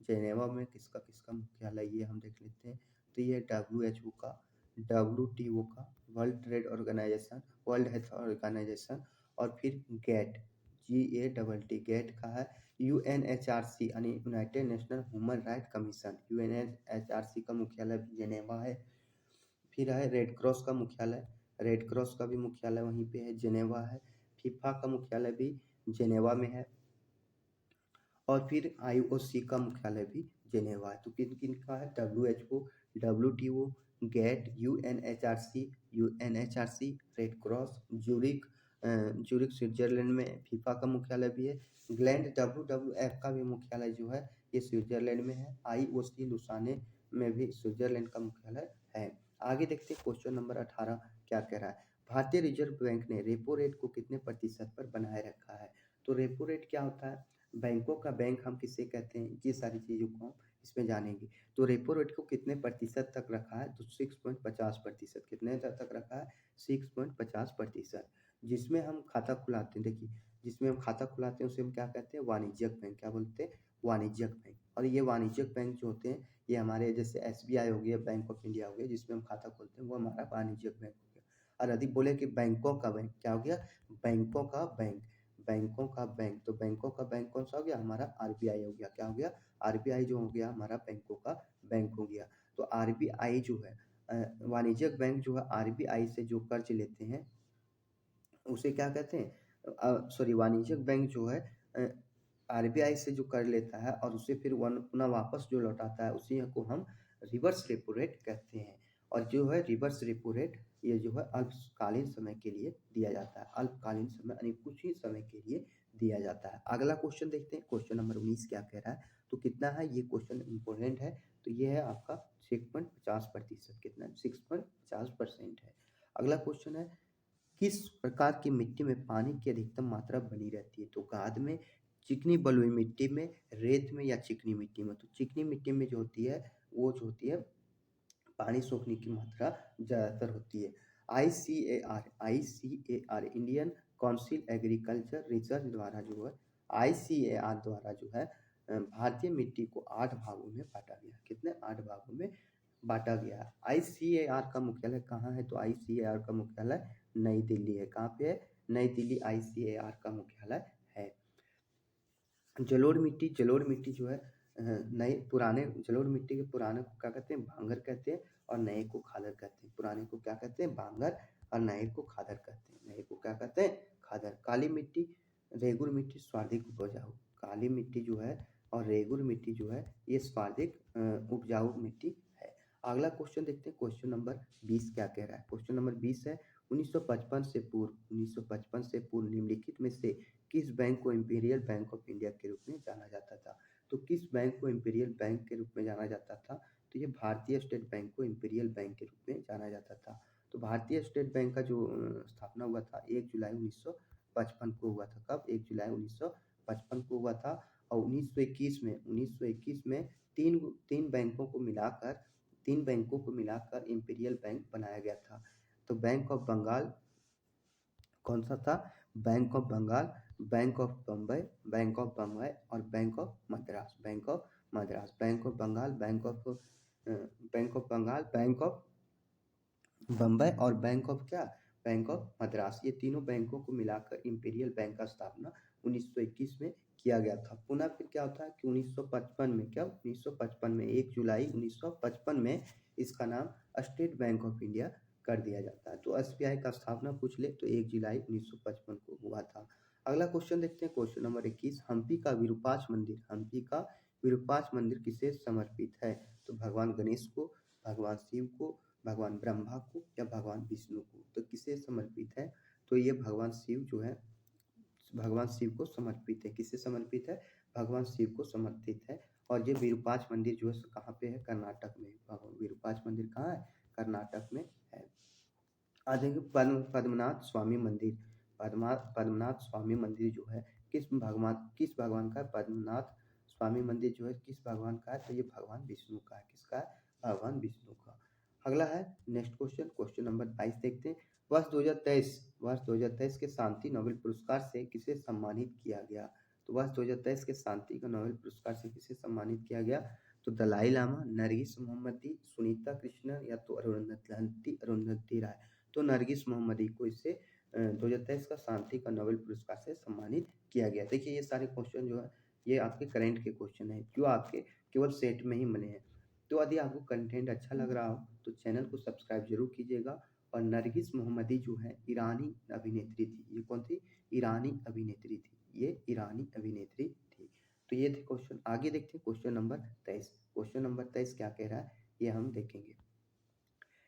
जेनेवा में किसका किसका मुख्यालय, ये हम देख लेते हैं। तो ये WHO का, WTO का, world trade organization, world health organization, और फिर GATT गेट का है। UNHRC यानी united national human right commission, UNHRC का मुख्यालय जेनेवा है। फिर है रेड क्रॉस का मुख्यालय, रेड क्रॉस का भी मुख्यालय वहीं पे है, जेनेवा है। फीफा का मुख्यालय भी जेनेवा में है। और फिर IOC का मुख्यालय भी जेनेवा है। तो किन किन का है? WHO, WTO, GATT, UNHRC, Red Cross, Zurich, Zurich Switzerland में फीफा का मुख्यालय भी है। ग्लैंड WWF का भी मुख्यालय जो है ये स्विट्जरलैंड में है। IOC लुसाने में भी स्विट्जरलैंड का मुख्यालय है। आगे देखते हैं क्वेश्चन नंबर 18 क्या कह रहा है। भारतीय रिजर्व बैंक ने रेपो रेट को कितने प्रतिशत पर बनाए रखा है? तो रेपो रेट क्या होता है? बैंकों का बैंक हम किसे कहते हैं, ये सारी चीज़ों को हम इसमें जानेंगे। तो रेपो रेट को कितने प्रतिशत तक रखा है? तो 6.50%। कितने तक रखा है? 6.50%। जिसमें हम खाता खुलाते हैं, देखिए जिसमें हम खाता खुलाते हैं उसे हम क्या कहते हैं? वाणिज्यिक बैंक। क्या बोलते हैं? वाणिज्यिक बैंक। और ये वाणिज्यिक बैंक जो होते हैं ये हमारे जैसे SBI हो गया, बैंक ऑफ इंडिया हो गया, जिसमें हम खाता खोलते हैं वो हमारा वाणिज्यिक बैंक हो गया। और यदि बोले कि बैंकों का बैंक, क्या हो गया? बैंकों का बैंक, बैंकों का बैंक। तो बैंकों का बैंक कौन सा हो गया? हमारा RBI हो गया। क्या हो गया? RBI जो हो गया हमारा बैंकों का बैंक हो गया। तो RBI जो है वाणिज्यिक बैंक जो है RBI से जो कर्ज लेते हैं उसे क्या कहते हैं? सॉरी, वाणिज्यिक बैंक जो है RBI से जो कर लेता है और उसे फिर पुनः वापस जो लौटाता है उसी को हम रिवर्स रेपो रेट कहते हैं। और जो है रिवर्स रेपो रेट ये जो है अल्पकालीन समय के लिए दिया जाता है, अल्पकालीन समय यानी कुछ ही समय के लिए दिया जाता है। अगला क्वेश्चन देखते हैं, क्वेश्चन नंबर 19 क्या कह रहा है। तो कितना है ये क्वेश्चन इंपॉर्टेंट है। तो ये है आपका 6.50%। कितना है? 6.50% है। अगला क्वेश्चन है, किस प्रकार की मिट्टी में पानी की अधिकतम मात्रा बनी रहती है? तो गाद में, चिकनी बलुई मिट्टी में, रेत में या चिकनी मिट्टी में? तो चिकनी मिट्टी में जो होती है वो जो होती है पानी सोखने की मात्रा ज़्यादातर होती है। ICAR Indian council agriculture research द्वारा जो है ICAR द्वारा जो है भारतीय मिट्टी को 8 भागों में बांटा गया। कितने? 8 भागों में बांटा गया है। ICAR का मुख्यालय कहाँ है? तो ICAR का मुख्यालय नई दिल्ली है। कहाँ पे है? नई दिल्ली ICAR का मुख्यालय है। जलोढ़ मिट्टी, जलोढ़ मिट्टी जो है नए पुराने जलोढ़ मिट्टी के पुराने को क्या कहते हैं? भांगर कहते हैं और नए को खादर कहते हैं। पुराने को क्या कहते हैं? भांगर और नए को खादर कहते हैं। नए को क्या कहते हैं? खादर। काली मिट्टी, रेगुर मिट्टी सर्वाधिक उपजाऊ। काली मिट्टी जो है और रेगुर मिट्टी जो है ये सर्वाधिक उपजाऊ मिट्टी है। अगला क्वेश्चन देखते हैं, क्वेश्चन नंबर 20 क्या कह रहा है। क्वेश्चन नंबर 20 है, 1955 से पूर्व निम्नलिखित में से किस बैंक को इंपीरियल बैंक ऑफ इंडिया के रूप में जाना जाता था? तो किस बैंक को इंपीरियल बैंक के रूप में जाना जाता था? तो ये भारतीय स्टेट बैंक को इंपीरियल बैंक के रूप में जाना जाता था। तो भारतीय स्टेट बैंक का जो स्थापना हुआ था 1 जुलाई 1955 को हुआ था। कब? 1 जुलाई 1955 को हुआ था। और 1921 में तीन बैंकों को मिलाकर इंपीरियल बैंक बनाया गया था। तो बैंक ऑफ बंगाल कौन सा था? Bank of Bengal, bank of Bombay, bank of Bombay और bank of Madras. Bank of Madras, bank of Bengal, bank of Bengal, bank of Bombay और बैंक ऑफ क्या? Bank of Madras. ये तीनों बैंकों को मिलाकर इंपीरियल बैंक का स्थापना 1921 में किया गया था। पुनः फिर क्या होता है कि 1955 में, क्या 1955 में 1 जुलाई 1955 में इसका नाम स्टेट बैंक ऑफ इंडिया कर दिया जाता है। तो SBI का स्थापना पूछ ले तो 1 जुलाई 1955 को हुआ था। अगला क्वेश्चन देखते हैं, क्वेश्चन नंबर 21, हम्पी का विरूपाक्ष मंदिर किसे समर्पित है? तो भगवान गणेश को, भगवान शिव को, भगवान ब्रह्मा को या भगवान विष्णु को? तो किसे समर्पित है? तो ये भगवान शिव जो है भगवान शिव को समर्पित है। किसे समर्पित है? भगवान शिव को समर्पित है। और ये विरूपाक्ष मंदिर जो है कहाँ पे है? कर्नाटक में। विरूपाक्ष मंदिर कहाँ है? कर्नाटक में है। आज देखिए पद्मनाथ स्वामी मंदिर, पद्मनाथ स्वामी मंदिर जो है किस भगवान का? पद्मनाथ स्वामी मंदिर जो है किस भगवान का है? तो ये भगवान विष्णु का है। किसका है? भगवान विष्णु का। अगला है नेक्स्ट क्वेश्चन, क्वेश्चन नंबर 22 देखते हैं। वर्ष 2023 के शांति नोबेल पुरस्कार से किसे सम्मानित किया गया? तो वर्ष 2023 के शांति का नोबेल पुरस्कार से किसे सम्मानित किया गया? तो दलाई लामा, नरगिस मोहम्मदी, सुनीता कृष्णन या तो अरुंधति राय। तो नरगिस मोहम्मदी को इसे 2023 का शांति का नोबेल पुरस्कार से सम्मानित किया गया। देखिए ये सारे क्वेश्चन जो है ये आपके करंट के क्वेश्चन हैं जो आपके केवल सेट में ही मिले हैं। तो यदि आपको कंटेंट अच्छा लग रहा हो तो चैनल को सब्सक्राइब जरूर कीजिएगा। और नरगिस मोहम्मदी जो है ईरानी अभिनेत्री थी। ये कौन थी? ईरानी अभिनेत्री थी। ये ईरानी अभिनेत्री थी। तो ये थे क्वेश्चन। आगे देखते हैं क्वेश्चन नंबर 23। क्वेश्चन नंबर 23 क्या कह रहा है ये हम देखेंगे।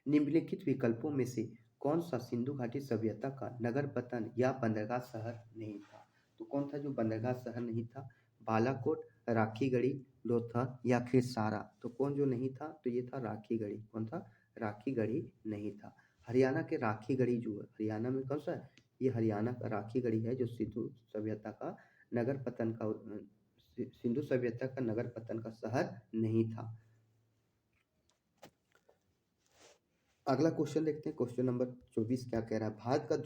निम्नलिखित विकल्पों में से कौन सा सिंधु घाटी सभ्यता का नगर पतन या बंदरगाह शहर नहीं था? तो कौन था जो बंदरगाह शहर नहीं था? बालाकोट, राखीगढ़ी, लोथल या खिरसारा। तो कौन जो नहीं था? तो ये था राखीगढ़ी। कौन था? राखीगढ़ी नहीं था। हरियाणा के राखीगढ़ी जो है, हरियाणा में कौन सा है? ये हरियाणा का राखीगढ़ी है जो सिंधु सभ्यता का नगर पतन का सिंधु सभ्यता का नगर पतन का शहर नहीं था। अगला क्वेश्चन देखते हैं। क्वेश्चन नंबर 24 क्या कह रहा है? भारत का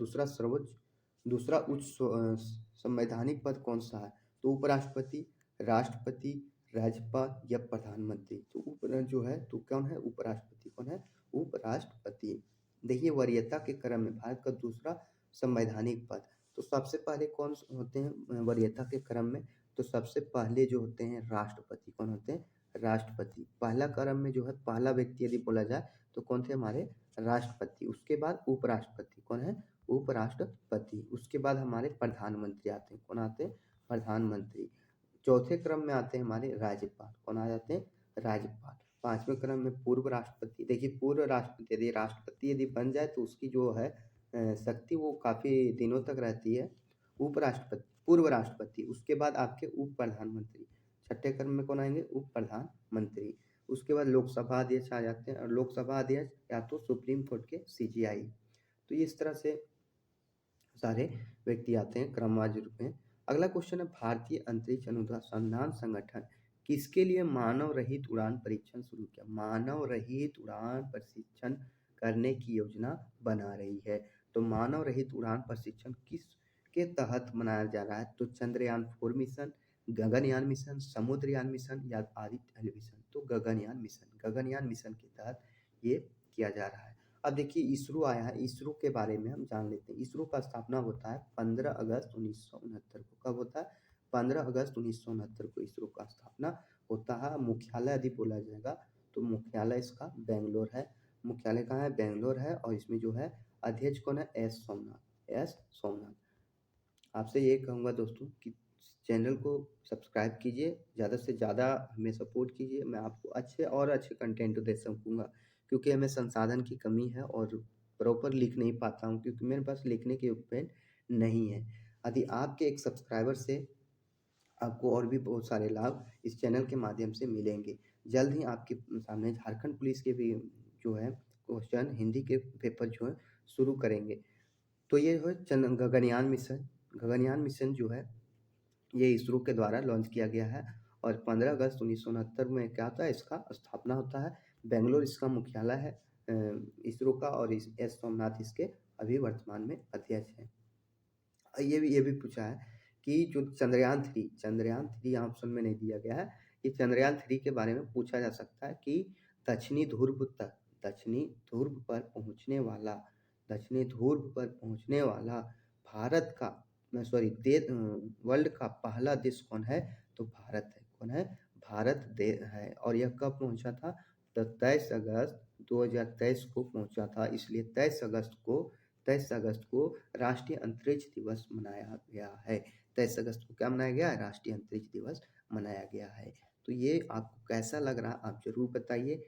दूसरा उच्च संवैधानिक पद कौन सा है? तो उपराष्ट्रपति, राष्ट्रपति, राज्यपाल या प्रधानमंत्री। तो उप जो है तो कौन है? उपराष्ट्रपति। कौन है? उपराष्ट्रपति। देखिए वरीयता के क्रम में भारत का दूसरा संवैधानिक पद। तो सबसे पहले कौन होते हैं वरीयता के क्रम में? तो सबसे पहले जो होते हैं राष्ट्रपति। कौन होते हैं? राष्ट्रपति। पहला क्रम में जो है पहला व्यक्ति यदि बोला जाए तो कौन थे हमारे? राष्ट्रपति। उसके बाद उपराष्ट्रपति। कौन है? उपराष्ट्रपति। उसके बाद हमारे प्रधानमंत्री आते हैं। कौन आते हैं? प्रधानमंत्री। चौथे क्रम में आते हैं हमारे राज्यपाल। कौन आ जाते हैं? राज्यपाल। पांचवें क्रम में पूर्व राष्ट्रपति। देखिए पूर्व राष्ट्रपति यदि राष्ट्रपति यदि बन जाए तो उसकी जो है शक्ति वो काफी दिनों तक रहती है। उपराष्ट्रपति, पूर्व राष्ट्रपति, उसके बाद आपके उप प्रधानमंत्री। छठे क्रम में कौन आएंगे? उप प्रधानमंत्री। उसके बाद लोकसभा अध्यक्ष आ जाते हैं और लोकसभा अध्यक्ष या तो सुप्रीम कोर्ट के सीजीआई। तो इस तरह से सारे व्यक्ति आते हैं क्रमवार रूप में। अगला क्वेश्चन है भारतीय अंतरिक्ष अनुसंधान संगठन किसके लिए मानव रहित उड़ान परीक्षण शुरू किया? मानव रहित उड़ान प्रशिक्षण करने की योजना बना रही है। तो मानव रहित उड़ान प्रशिक्षण किस के तहत मनाया जा रहा है? तो Chandrayaan 4 mission, Gaganyaan mission, Samudrayaan mission या आदित्य मिशन। तो गगनयान मिशन के तहत ये किया जा रहा है। अब देखिए इसरो आया है। इसरो के बारे में हम जान लेते हैं। इसरो का स्थापना होता है 15 अगस्त 1969 को। कब होता है? 15 अगस्त 1969 को इसरो का स्थापना होता है। मुख्यालय यदि बोला जाएगा तो मुख्यालय इसका बेंगलोर है। मुख्यालय कहाँ है? बेंगलोर है। और इसमें जो है अध्यक्ष कौन है? एस सोमनाथ। एस सोमनाथ। आपसे ये कहूँगा दोस्तों कि चैनल को सब्सक्राइब कीजिए, ज़्यादा से ज़्यादा हमें सपोर्ट कीजिए। मैं आपको अच्छे और अच्छे कंटेंट दे सकूँगा क्योंकि हमें संसाधन की कमी है और प्रॉपर लिख नहीं पाता हूँ क्योंकि मेरे पास लिखने के पेन नहीं है। यदि आपके एक सब्सक्राइबर से आपको और भी बहुत सारे लाभ इस चैनल के माध्यम से मिलेंगे। जल्द ही आपके सामने झारखंड पुलिस के भी जो है क्वेश्चन हिंदी के पेपर जो है शुरू करेंगे। तो ये है गगनयान मिशन। गगनयान मिशन जो है ये इसरो के द्वारा लॉन्च किया गया है और 15 अगस्त 1969 में क्या होता है? इसका स्थापना होता है। बेंगलोर इसका मुख्यालय है इसरो का। और एस सोमनाथ इसके अभी वर्तमान में अध्यक्ष हैं। ये भी पूछा है कि जो चंद्रयान 3 ऑप्शन में नहीं दिया गया है। ये चंद्रयान 3 के बारे में पूछा जा सकता है कि दक्षिणी ध्रुव पर पहुंचने वाला भारत का वर्ल्ड का पहला देश कौन है? तो भारत है। कौन है? भारत देश है। और यह कब पहुंचा था? तो 23 अगस्त 2023 को पहुंचा था। इसलिए 23 अगस्त को राष्ट्रीय अंतरिक्ष दिवस मनाया गया है। 23 अगस्त को क्या मनाया गया है? राष्ट्रीय अंतरिक्ष दिवस मनाया गया है। तो ये आपको कैसा लग रहा आप जरूर बताइए।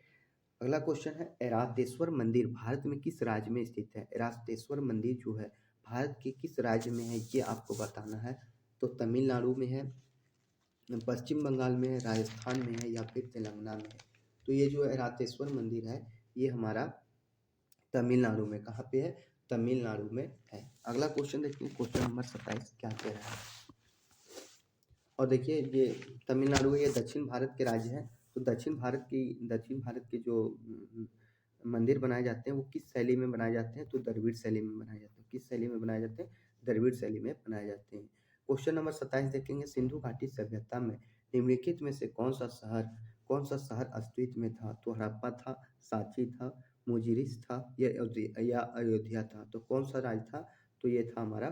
अगला क्वेश्चन है एरातेश्वर मंदिर भारत में किस राज्य में स्थित है? एरातेश्वर मंदिर जो है भारत के किस राज्य में है ये आपको बताना है। तो तमिलनाडु में है, पश्चिम बंगाल में है, राजस्थान में है या फिर तेलंगाना में है। तो ये जो एरातेश्वर मंदिर है ये हमारा तमिलनाडु में। कहाँ पे है? तमिलनाडु में है। अगला क्वेश्चन देखते हैं। क्वेश्चन नंबर 27 क्या कह रहा है? और देखिए ये तमिलनाडु ये दक्षिण भारत के राज्य हैं। तो दक्षिण भारत के जो मंदिर बनाए जाते हैं वो किस शैली में बनाए जाते हैं? तो द्रविड़ शैली में बनाए जाते हैं। किस शैली में बनाए जाते हैं? द्रविड़ शैली में बनाए जाते हैं। क्वेश्चन नंबर 27 देखेंगे। सिंधु घाटी सभ्यता में निम्नलिखित में से कौन सा शहर अस्तित्व में था? तो हड़प्पा था, सांची था, मुजिरिस था या अयोध्या था। तो कौन सा राज्य था? तो ये था हमारा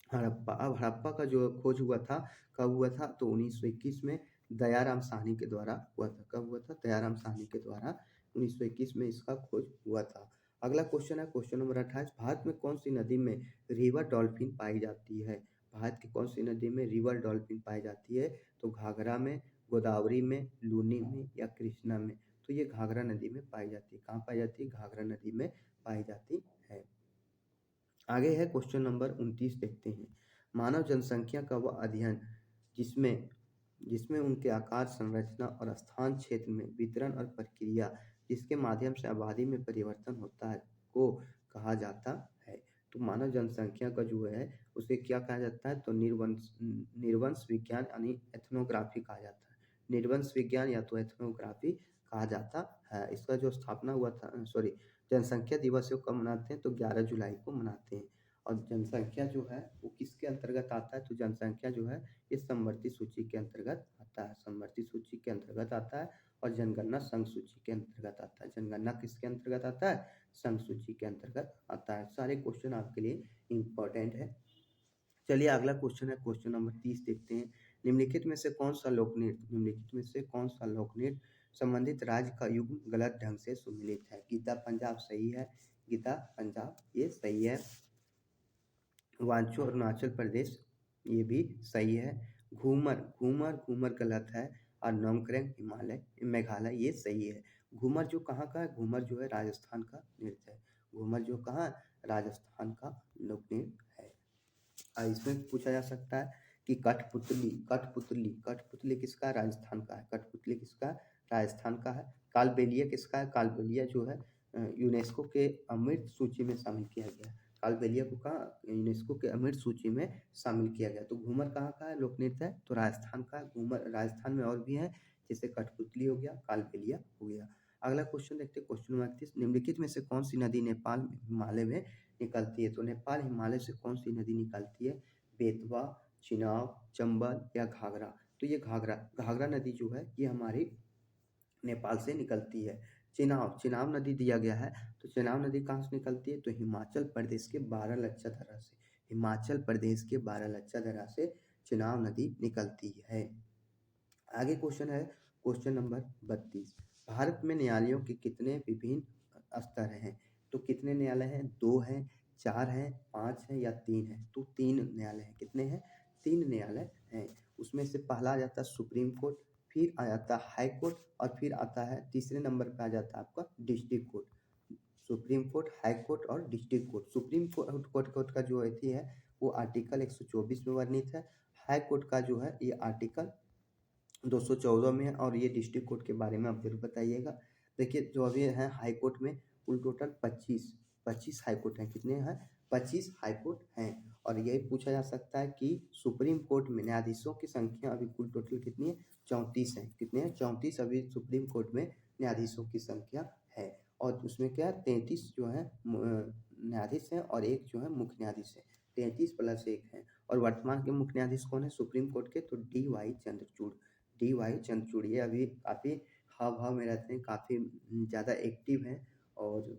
हड़प्पा। अब हड़प्पा का जो खोज हुआ था, कब हुआ था? तो 1921 में दयाराम साहनी के द्वारा हुआ था। कब हुआ था? दयाराम साहनी के द्वारा 1921 में इसका खोज हुआ था। अगला क्वेश्चन है क्वेश्चन नंबर 28। भारत में कौन सी नदी में रिवर डॉल्फिन पाई जाती है? भारत की कौन सी नदी में रिवर डॉल्फिन पाई जाती है? तो घाघरा में, गोदावरी में, लूनी में या कृष्णा में? तो ये घाघरा नदी में पाई जाती है। कहाँ पाई जाती है? घाघरा नदी में पाई जाती है। आगे है क्वेश्चन नंबर 29 देखते हैं। मानव जनसंख्या का वह अध्ययन जिसमें जिसमें उनके आकार, संरचना और स्थान क्षेत्र में वितरण और प्रक्रिया जिसके माध्यम से आबादी में परिवर्तन होता है को कहा जाता है। तो मानव जनसंख्या का जो है उसे क्या कहा जाता है? तो निर्वंश विज्ञान यानी एथनोग्राफी कहा जाता है। निर्वंश विज्ञान या तो एथनोग्राफी कहा जाता है। इसका जो स्थापना हुआ था, सॉरी, जनसंख्या दिवस को कब मनाते हैं? तो 11 जुलाई को मनाते हैं। और जनसंख्या जो है वो किसके अंतर्गत आता है? तो जनसंख्या जो है इस समवर्ती सूची के अंतर्गत आता है। समवर्ती सूची के अंतर्गत आता है और जनगणना संघ सूची के अंतर्गत आता है। जनगणना किसके अंतर्गत आता है? संघ सूची के अंतर्गत आता है। सारे क्वेश्चन आपके लिए इंपॉर्टेंट है। चलिए अगला क्वेश्चन है क्वेश्चन नंबर 30 देखते हैं। निम्नलिखित में से कौन सा लोकनृत्य संबंधित राज्य का युग्म गलत ढंग से सुमिलित है? गीता पंजाब सही है। गीता पंजाब ये सही है। वांचो अरुणाचल प्रदेश ये भी सही है। घूमर घूमर घूमर गलत है। और नोंगक्रेंग हिमालय मेघालय ये सही है। घूमर जो कहाँ का है? घूमर जो है राजस्थान का नृत्य है। घूमर जो कहाँ? राजस्थान का लोक नृत्य है। इसमें पूछा जा सकता है कि कठपुतली कठपुतली कठपुतली किसका? राजस्थान का है। कठपुतली किसका? राजस्थान का है। कालबेलिया किसका है? कालबेलिया जो है यूनेस्को के अमृत सूची में शामिल किया गया है। कालबेलिया को कहाँ? यूनेस्को के अमृत सूची में शामिल किया गया। तो घूमर कहाँ का है? लोक नृत्य है तो राजस्थान का है। घूमर राजस्थान में और भी है, जैसे कठपुतली हो गया, कालबेलिया हो गया। अगला क्वेश्चन देखते हैं क्वेश्चन नंबर 31। निम्नलिखित में से कौन सी नदी नेपाल हिमालय में निकलती है? तो नेपाल हिमालय से कौन सी नदी निकलती है? बेतवा, चिनाब, चंबल या घाघरा? तो ये घाघरा घाघरा नदी जो है ये हमारी नेपाल से निकलती है। चिनाब चिनाब नदी दिया गया है, तो चिनाब नदी कहाँ से निकलती है? तो हिमाचल प्रदेश के बारालाचा दर्रा से। हिमाचल प्रदेश के बारालाचा दर्रा से चिनाब नदी निकलती है। आगे क्वेश्चन है क्वेश्चन नंबर 32। भारत में न्यायालयों के कितने विभिन्न स्तर हैं? तो कितने न्यायालय हैं? 2 हैं, 4 हैं, 5 हैं या 3 हैं? तो 3 न्यायालय हैं। कितने हैं? 3 न्यायालय हैं। उसमें से पहला आ जाता है सुप्रीम कोर्ट, फिर आ जाता है हाई कोर्ट और फिर आता है तीसरे नंबर पे आ जाता है आपका district court. Supreme court, high court और डिस्ट्रिक्ट कोर्ट। सुप्रीम कोर्ट का जो अथी है वो आर्टिकल 124 में वर्णित है। हाई कोर्ट का जो है ये आर्टिकल 214 में है। और ये डिस्ट्रिक्ट कोर्ट के बारे में आप जरूर बताइएगा। देखिए जो अभी है हाई कोर्ट में कुल टोटल 25 हाई कोर्ट हैं। कितने हैं? 25 हाई कोर्ट हैं। और यही पूछा जा सकता है कि सुप्रीम कोर्ट में न्यायाधीशों की संख्या अभी कुल टोटल कितनी है? 34 है। कितने हैं? 34 अभी सुप्रीम कोर्ट में न्यायाधीशों की संख्या है। और उसमें क्या है? 33 जो है न्यायाधीश हैं और एक जो है मुख्य न्यायाधीश है। 33 प्लस 1 है। और वर्तमान के मुख्य न्यायाधीश कौन है सुप्रीम कोर्ट के? तो डी वाई चंद्रचूड़। ये अभी काफ़ी हाव भाव में रहते हैं, काफ़ी ज़्यादा एक्टिव हैं। और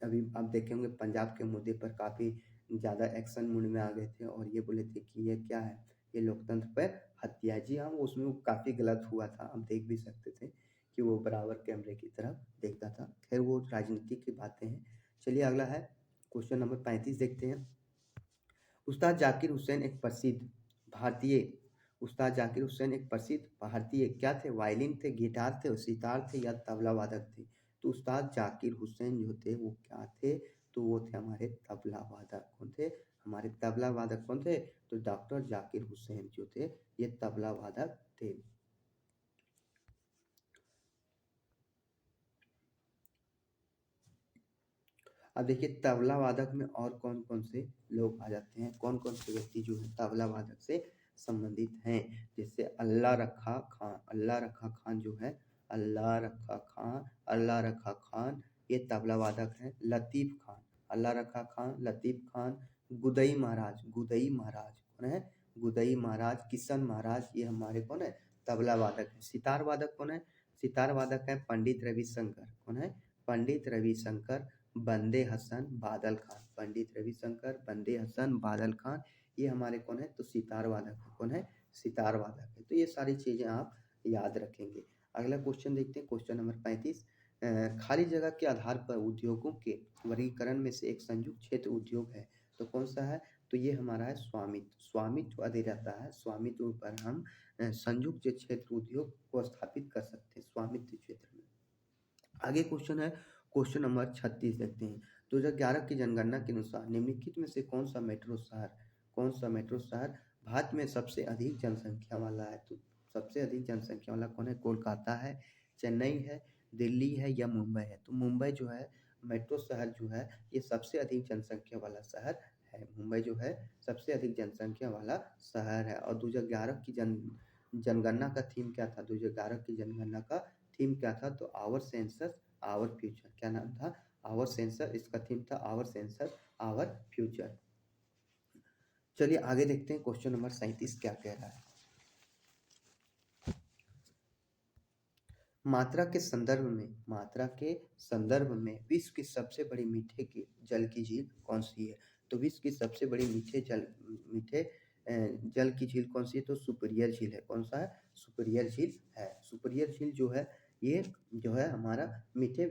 अभी आप देखेंगे पंजाब के मुद्दे पर काफ़ी ज़्यादा एक्शन मूड में आ गए थे और ये बोले थे कि ये क्या है? ये लोकतंत्र पर हत्या है। जी हाँ, वो उसमें वो काफ़ी गलत हुआ था। आप देख भी सकते थे कि वो बराबर कैमरे की तरफ देखता था। खैर वो राजनीति की बातें हैं। चलिए अगला है क्वेश्चन नंबर 35 देखते हैं। उस्ताद जाकिर हुसैन एक प्रसिद्ध भारतीय उस्ताद जाकिर हुसैन एक प्रसिद्ध भारतीय क्या थे? वायलिन थे, गिटार थे, सितार थे या तबला वादक थे? तो उस्ताद जाकिर हुसैन जो थे वो क्या थे? तो वो थे हमारे तबला वादक। कौन थे? हमारे तबला वादक कौन थे? तो डॉक्टर जाकिर हुसैन जो थे ये तबला वादक थे। अब देखिए तबला वादक में और कौन कौन से लोग आ जाते हैं, कौन कौन से व्यक्ति जो है तबला वादक से संबंधित हैं। जैसे अल्लाह रखा खान जो है, अल्लाह रखा खान ये तबला वादक हैं। लतीफ़ खान, अल्लाह रखा खान, लतीफ़ खान, गुदई महाराज कौन है? गुदई महाराज, किशन महाराज ये हमारे कौन है? तबला वादक है। सितार वादक कौन है? सितार वादक है पंडित रविशंकर। कौन है? पंडित रविशंकर। बंदे हसन बादल खान, पंडित रविशंकर, बंदे हसन, बादल खान, ये हमारे कौन है, तो सितार वादक है। कौन है, सितार वादक है। तो ये सारी चीज़ें आप याद रखेंगे। अगला क्वेश्चन देखते हैं, क्वेश्चन नंबर 35। खाली जगह के आधार पर उद्योगों के वर्गीकरण में से एक संयुक्त क्षेत्र उद्योग है, तो कौन सा है, तो ये हमारा है स्वामित्व। स्वामित्व अधि रहता है, स्वामित्व पर हम संयुक्त क्षेत्र उद्योग को स्थापित कर सकते हैं स्वामित्व क्षेत्र में। आगे क्वेश्चन है, क्वेश्चन नंबर 36 देखते हैं। 2011 की जनगणना के अनुसार निम्नलिखित में से कौन सा मेट्रो शहर भारत में सबसे अधिक जनसंख्या वाला है, तो सबसे अधिक जनसंख्या वाला कौन है, कोलकाता है, चेन्नई है, दिल्ली है या मुंबई है। तो मुंबई जो है मेट्रो शहर जो है ये सबसे अधिक जनसंख्या वाला शहर है। मुंबई जो है सबसे अधिक जनसंख्या वाला शहर है। और 2011 की जनगणना का थीम क्या था, 2011 की जनगणना का थीम क्या था, तो आवर सेंसस आवर फ्यूचर। क्या नाम था, आवर सेंसर, इसका थीम था आवर सेंसस आवर फ्यूचर। चलिए आगे देखते हैं, क्वेश्चन नंबर 37 क्या कह रहा है। मात्रा के संदर्भ में विश्व की सबसे बड़ी मीठे की जल की झील कौन सी है, तो विश्व की सबसे बड़ी मीठे जल की झील कौन सी है, तो सुपीरियर झील है। कौन सा है, सुपीरियर झील है। सुपीरियर झील जो है ये जो है हमारा मीठे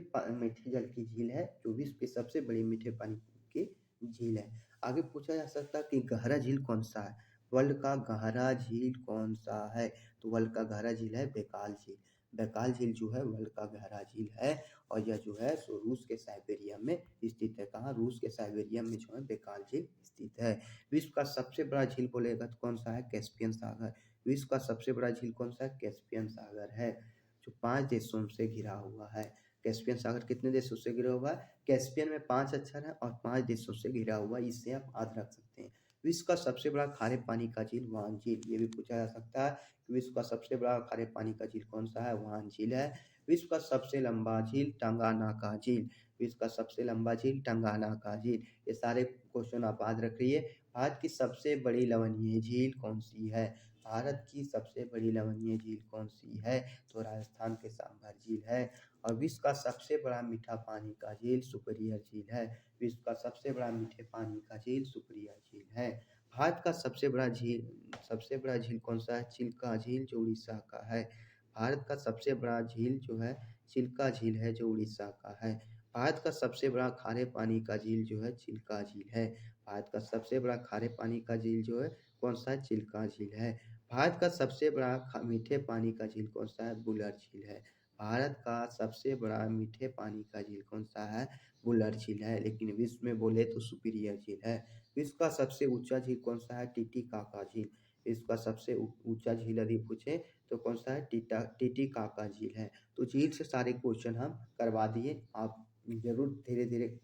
जल की झील है, जो विश्व की सबसे बड़ी मीठे पानी की झील है। आगे पूछा जा सकता है कि गहरा झील कौन सा है, वर्ल्ड का गहरा झील कौन सा है, तो वर्ल्ड का गहरा झील है बैकाल झील। बैकाल झील जो है वर्ल्ड का गहरा झील है, और यह जो है सो रूस के साइबेरिया में स्थित है। कहाँ, रूस के साइबेरिया में जो है बैकाल झील स्थित है। विश्व का सबसे बड़ा झील बोलेगा तो कौन सा है, कैस्पियन सागर। विश्व का सबसे बड़ा झील कौन सा है, कैस्पियन सागर है, जो 5 देशों से घिरा हुआ है। कैस्पियन सागर कितने देशों से घिरा हुआ है, कैस्पियन में 5 अक्षर है और 5 देशों से घिरा हुआ है, इससे आप याद रख सकते हैं। विश्व का सबसे बड़ा खारे पानी का झील वान झील, ये भी पूछा जा सकता है। विश्व का सबसे बड़ा खारे पानी का झील कौन सा है, वान झील है। विश्व का सबसे लंबा झील टंगानाका झील, विश्व का सबसे लंबा झील टंगानाका झील। ये सारे क्वेश्चन आप याद रखिए। भारत की सबसे बड़ी लवणीय झील कौन सी है, भारत की सबसे बड़ी लवणीय झील कौन सी है, तो राजस्थान के सांभर झील है। और विश्व का सबसे बड़ा मीठा पानी का झील सुपीरियर झील है। विश्व का सबसे बड़ा मीठे पानी का झील सुपीरियर झील है। भारत का सबसे बड़ा झील कौन सा है, चिल्का झील, जो उड़ीसा का है। भारत का सबसे बड़ा झील जो है चिल्का झील है, जो उड़ीसा का है। भारत का सबसे बड़ा खारे पानी का झील जो है चिल्का झील है। भारत का सबसे बड़ा खारे पानी का झील जो है कौन सा है, चिल्का झील है। भारत का सबसे बड़ा मीठे पानी का झील कौन सा है, बुलर झील है। भारत का सबसे बड़ा मीठे पानी का झील कौन सा है, बुलर झील है। लेकिन विश्व में बोले तो सुपीरियर झील है। विश्व का सबसे ऊंचा झील कौन सा है, टीटीकाका झील। विश्व का सबसे ऊंचा झील यदि पूछे तो कौन सा है, टीटीकाका झील है। तो झील से सारे क्वेश्चन हम करवा दिए, आप जरूर धीरे धीरे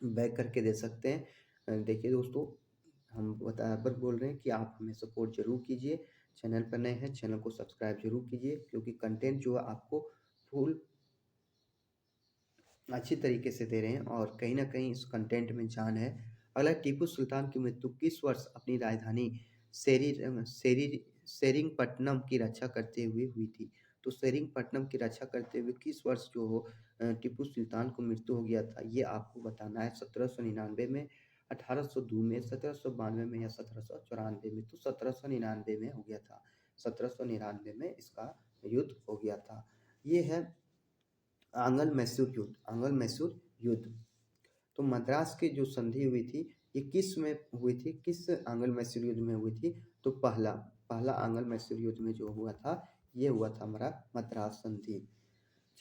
बैक करके दे सकते हैं। देखिए दोस्तों, हम बराबर बोल रहे हैं कि आप हमें सपोर्ट जरूर कीजिए। चैनल पर नए हैं, चैनल को सब्सक्राइब जरूर कीजिए, क्योंकि कंटेंट जो है आपको फुल अच्छी तरीके से दे रहे हैं और कहीं ना कहीं इस कंटेंट में जान है। अगला, टीपू सुल्तान की मृत्यु किस वर्ष अपनी राजधानी सेरिंगपट्टनम की रक्षा करते हुए हुई थी, तो सेरिंगपट्टनम की रक्षा करते हुए किस वर्ष जो हो टीपू सुल्तान को मृत्यु हो गया था, ये आपको बताना है। 1799 में, 1802 में, 1792 में या 1794 में, तो 1799 में हो गया था। 1799 में इसका युद्ध हो गया था। ये है आंगल मैसूर युद्ध। तो मद्रास की जो संधि हुई थी ये किस में हुई थी, किस आंगल मैसूर युद्ध में हुई थी, तो पहला आंगल मैसूर युद्ध में जो हुआ था ये हुआ था हमारा मद्रास संधि।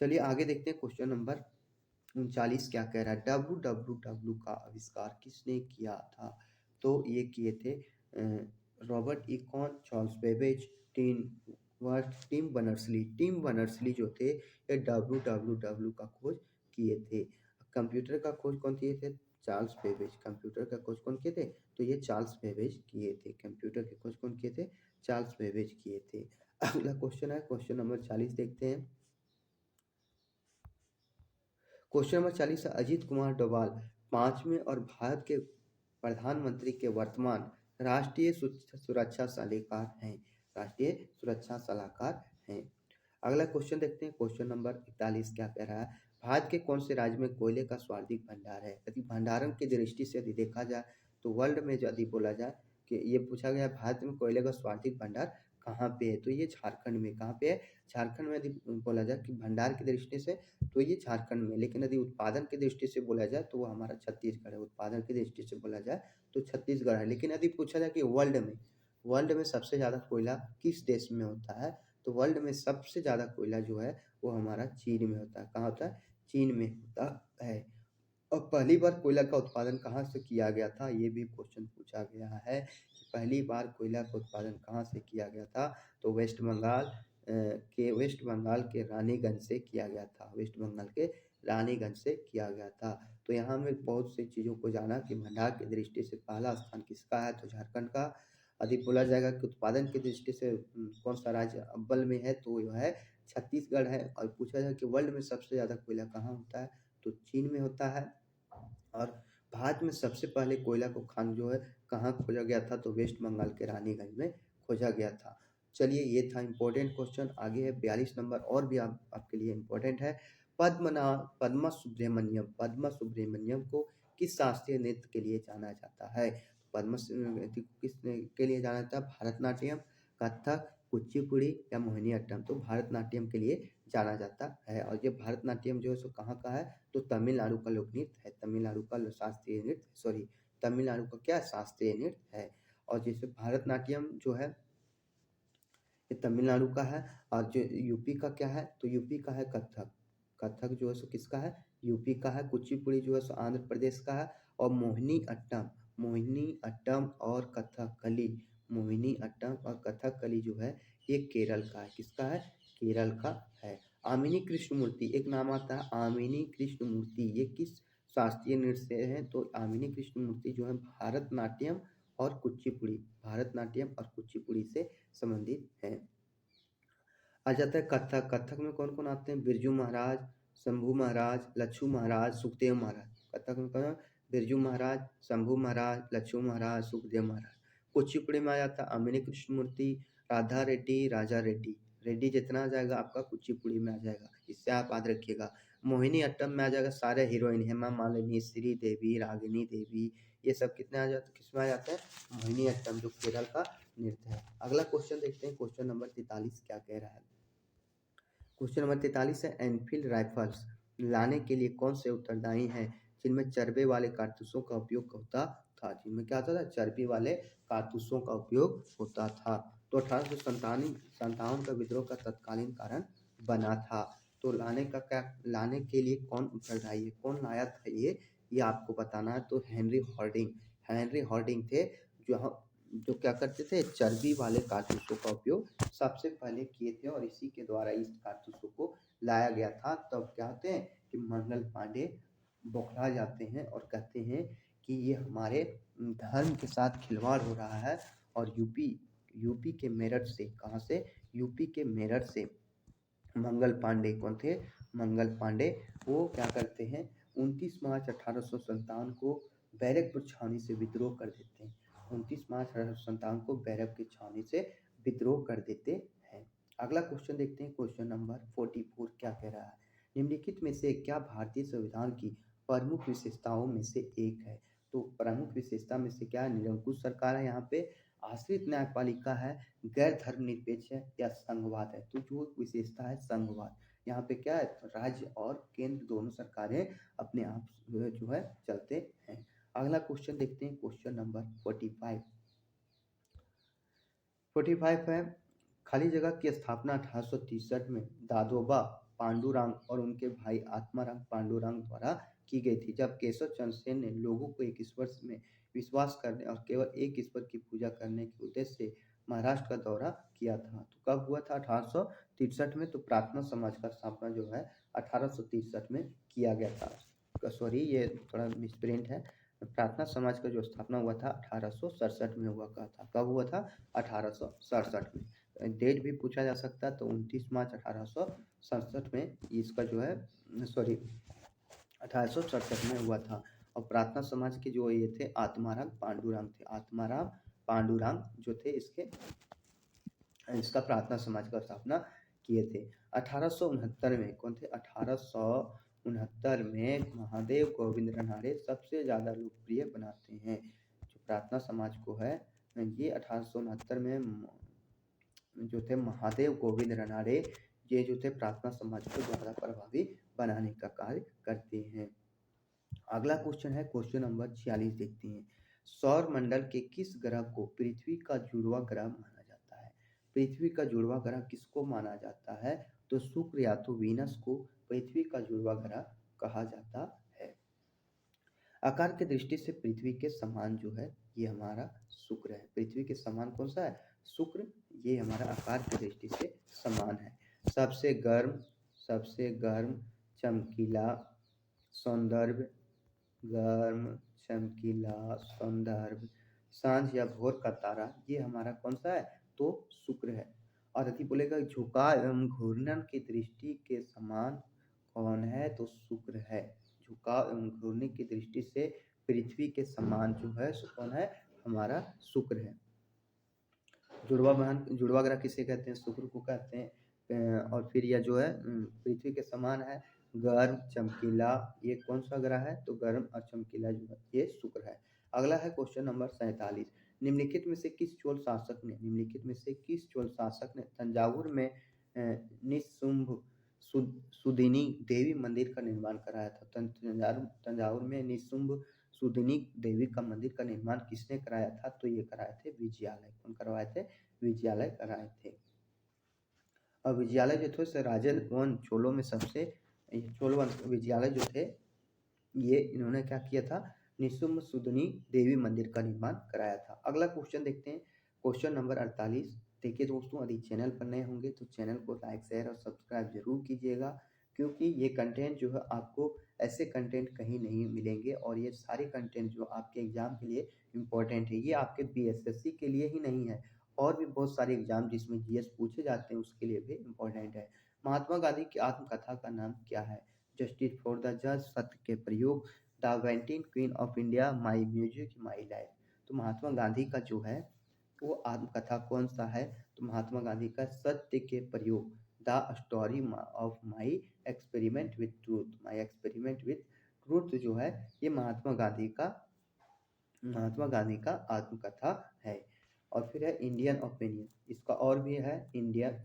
चलिए आगे देखते हैं, क्वेश्चन नंबर 39 क्या कह रहा है। WWW का आविष्कार किसने किया था, तो ये किए थे रॉबर्ट इकॉन, चार्ल्स बेबेज, टिम बर्नर्स-ली जो थे ये WWW का खोज किए थे। कंप्यूटर का खोज कौन किए थे, चार्ल्स बेबेज। कंप्यूटर का खोज कौन किए थे, तो ये चार्ल्स बेबेज किए थे। कंप्यूटर की खोज कौन किए थे, चार्ल्स बेबेज किए थे। अगला क्वेश्चन है, क्वेश्चन नंबर 40 देखते हैं। क्वेश्चन नंबर 40 है, अजीत कुमार डोभाल 5वें और भारत के प्रधानमंत्री के वर्तमान राष्ट्रीय सुरक्षा सलाहकार हैं। राष्ट्रीय सुरक्षा सलाहकार हैं। अगला क्वेश्चन देखते हैं, क्वेश्चन नंबर 41 क्या कह रहा है। भारत के कौन से राज्य में कोयले का सर्वाधिक भंडार है? यदि भंडारण की दृष्टि से यदि देखा जाए तो वर्ल्ड में यदि बोला जाए कि ये पूछा गया है भारत में कोयले का सर्वाधिक भंडार कहाँ पे है, तो ये झारखंड में। कहाँ पे है? झारखंड में। यदि बोला जाए कि भंडार की दृष्टि से तो ये झारखंड में। लेकिन यदि उत्पादन की दृष्टि से बोला जाए तो वो हमारा छत्तीसगढ़ है। उत्पादन की दृष्टि से बोला जाए तो छत्तीसगढ़ है। लेकिन यदि पूछा जाए कि वर्ल्ड में सबसे ज़्यादा कोयला किस देश में होता है, तो वर्ल्ड में सबसे ज़्यादा कोयला जो है वो हमारा चीन में होता है। कहाँ होता है? चीन में होता है। और पहली बार कोयला का उत्पादन कहाँ से किया गया था, ये भी क्वेश्चन पूछा गया है कि पहली बार कोयला का उत्पादन कहाँ से किया गया था, तो वेस्ट बंगाल के रानीगंज से किया गया था। वेस्ट बंगाल के रानीगंज से किया गया था। तो यहाँ में बहुत सी चीज़ों को जाना कि भंडार की दृष्टि से पहला स्थान किसका है, तो झारखंड का। यदि बोला जाएगा कि उत्पादन की दृष्टि से कौन सा राज्य अव्वल में है, तो यह है छत्तीसगढ़ है। और पूछा जाए कि वर्ल्ड में सबसे ज़्यादा कोयला कहाँ होता है, तो चीन में होता है। और भारत में सबसे पहले कोयला को खान जो है कहाँ खोजा गया था, तो वेस्ट बंगाल के रानीगंज में खोजा गया था। चलिए, ये था इम्पोर्टेंट क्वेश्चन। आगे है 42 नंबर, और भी आपके लिए इम्पोर्टेंट है। पद्मा सुब्रमण्यम को किस शास्त्रीय नृत्य के लिए जाना जाता है? पद्मा किस के लिए जाना जाता है? भरतनाट्यम, कथक, कुचिपुड़ी या मोहिनीअट्टम? तो भरतनाट्यम के लिए जाना जाता है। और ये भरतनाट्यम जो है सो कहाँ का है, तो तमिलनाडु का लोक नृत्य है। तमिलनाडु का शास्त्रीय नृत्य, सॉरी, तमिलनाडु का क्या शास्त्रीय नृत्य है। और जैसे भरतनाट्यम जो है ये तमिलनाडु का है। और जो यूपी का क्या है, तो यूपी का है कथक। कथक जो है सो किसका है, यूपी का है। कुचिपुड़ी जो है सो आंध्र प्रदेश का है। और मोहिनी अट्टम और कथकली, मोहिनी अट्टम और कथकली जो है ये केरल का है। किसका है? केरल का है। आमिनी कृष्णमूर्ति, एक नाम आता है आमिनी कृष्णमूर्ति, ये किस शास्त्रीय नृत्य से है, तो आमिनी कृष्णमूर्ति जो है भारतनाट्यम और कुचिपुड़ी से संबंधित है। आ जाता है कथक। कथक में कौन कौन आते हैं? बिरजू महाराज, शंभू महाराज, लच्छू महाराज, सुखदेव महाराज। कथक में कौन? बिरजू महाराज, शंभू महाराज, लच्छू महाराज, सुखदेव महाराज। कुचिपुड़ी में आ जाता है अमिनी कृष्णमूर्ति, राधा रेड्डी, राजा रेड्डी। रेड्डी जितना आ जाएगा आपका कुचिपुड़ी में आ जाएगा, इससे आप याद रखिएगा। मोहिनी अट्टम में आ जाएगा सारे हीरोइन, हेमा मालिनी, श्री देवी, रागिनी देवी, ये सब कितने आ जाते, किसमें आ जाता है? मोहिनी अट्टम, जो केरल का नृत्य है। अगला क्वेश्चन देखते हैं, क्वेश्चन नंबर 43 क्या कह रहा है। क्वेश्चन नंबर 43 है, एनफील्ड राइफल्स लाने के लिए कौन से उत्तरदायी हैं जिनमें चर्बे वाले कारतूसों का उपयोग होता था? जिनमें क्या होता था? चर्बी वाले कारतूसों का उपयोग होता था। तो 1857 का विद्रोह का तत्कालीन कारण बना था। तो लाने के लिए कौन उत्तरदायी है, कौन लाया था ये आपको बताना है। तो हेनरी हॉर्डिंग थे, जो क्या करते थे, चर्बी वाले कारतूसों का उपयोग सबसे पहले किए थे। और इसी के द्वारा इस कारतूसों को लाया गया था। तब क्या होते हैं कि मंगल पांडे बौखला जाते हैं और कहते हैं कि ये हमारे धर्म के साथ खिलवाड़ हो रहा है। और यूपी के मेरठ से, कहाँ से? यूपी के मेरठ से मंगल पांडे कौन थे? मंगल पांडे, वो क्या करते हैं, 29 मार्च 1857 को बैरकपुर छावनी से विद्रोह कर देते हैं। 29 मार्च 1857 को बैरकपुर की छावनी से विद्रोह कर देते हैं। अगला क्वेश्चन देखते हैं, क्वेश्चन नंबर 44 क्या कह रहा है। निम्नलिखित में से क्या भारतीय संविधान की प्रमुख विशेषताओं में से एक है? तो प्रमुख विशेषता में से क्या है? निरंकुश सरकार है यहाँ पे, आश्रित न्यायपालिका है, गैर धर्मनिरपेक्ष है, या संघवाद है। तो जो विशेषता है संघवाद, यहाँ पे क्या है, राज्य और केंद्र दोनों सरकारें अपने आप जो है चलते हैं। अगला क्वेश्चन देखते हैं, क्वेश्चन नंबर 45 है, खाली जगह की स्थापना 1863 में दादोबा पांडुरंग और उनके भाई आत्माराम पांडुरंग द्वारा की गई थी, जब केशव चंद्र सेन ने लोगों को एक ईश्वर में विश्वास करने और केवल एक ईश्वर की पूजा करने के उद्देश्य से महाराष्ट्र का दौरा किया था। तो कब हुआ था? 1863 में। तो प्रार्थना समाज का स्थापना जो है 1863 में किया गया था। सॉरी, ये थोड़ा मिसप्रिंट है। प्रार्थना समाज का जो स्थापना हुआ था 1867 में हुआ था। कब हुआ था? 1867 में। डेट भी पूछा जा सकता है, तो 29 मार्च 1867 में इसका जो है, सॉरी, 1867 में हुआ था। और प्रार्थना समाज के जो ये थे आत्माराम पांडुरंग थे। आत्माराम पांडुरंग जो थे इसका प्रार्थना समाज का स्थापना किए थे। 1869 में कौन थे? 1869 1969 में महादेव गोविंद रनाड़े सबसे ज़्यादा लोकप्रिय बनाते हैं। जो प्रार्थना समाज को है, ये 1869 में जो थे महादेव गोविंद रनाड़े, ये जो थे प्रार्थना समाज को ज़्यादा प्रभावी बनाने का कार्य करते हैं। अगला क्वेश्चन है क्वेश्चन नंबर 46, देखते हैं। सौर मंडल के किस ग्रह को पृथ्वी का जुड़वा ग्रह माना जाता है? पृथ्वी का जुड़वा ग्रह किसको माना जाता है? तो शुक्र या तो वीनस को पृथ्वी का जुड़वा ग्रह कहा जाता है। आकार की दृष्टि से पृथ्वी के समान जो है ये हमारा शुक्र है। पृथ्वी के समान कौन सा है? शुक्र। ये हमारा आकार की दृष्टि से समान है। सबसे गर्म चमकीला सौंदर्य गर्म चमकीला सौंदर्य सांझ या भोर का तारा, ये हमारा कौन सा है? तो शुक्र है। और यदि बोलेगा झुकाव एवं घूर्णन की दृष्टि के समान कौन है? तो शुक्र है। झुकाव एवं घूर्णन की दृष्टि से पृथ्वी के समान जो है सो कौन है? हमारा शुक्र है। जुड़वा ग्रह किसे कहते हैं? शुक्र को कहते हैं। और फिर यह जो है पृथ्वी के समान है, गर्म चमकीला, ये कौन सा ग्रह है? तो गर्म और चमकीला जो है ये शुक्र है। अगला है क्वेश्चन नंबर 47। निम्नलिखित में से किस चोल शासक ने तंजावुर में निशुंभ सुदिनी देवी मंदिर का निर्माण कराया था? तंजावुर में निशुंभ सुदिनी देवी का मंदिर का निर्माण किसने कराया था? तो ये कराए थे विजयालय। कौन करवाए थे? विजयालय कराए थे। और विजयालय जो थे से राजन चोलों में सबसे चोल वंश विजयालय जो थे, ये इन्होंने क्या किया था? निशुंभ सुदनी देवी मंदिर का निर्माण कराया था। अगला क्वेश्चन देखते हैं क्वेश्चन नंबर 48। देखिए दोस्तों, यदि चैनल पर नए होंगे तो चैनल को लाइक शेयर और सब्सक्राइब जरूर कीजिएगा, क्योंकि ये कंटेंट जो है आपको ऐसे कंटेंट कहीं नहीं मिलेंगे। और ये सारे कंटेंट जो आपके एग्जाम के लिए इम्पोर्टेंट है, ये आपके बीएसएससी के लिए ही नहीं है, और भी बहुत सारे एग्जाम जिसमें जीएस पूछे जाते हैं उसके लिए भी इम्पोर्टेंट है। महात्मा गांधी की आत्मकथा का नाम क्या है? Justice for the just, Satya ke Prayog, the वेंटीन queen of India, my music my life. तो महात्मा गांधी का जो है वो आत्मकथा कौन सा है? तो महात्मा गांधी का सत्य ke Prayog, the story of my experiment with truth जो है ये महात्मा गांधी का आत्मकथा है। और फिर है इंडियन ओपिनियन, इसका और भी है इंडियन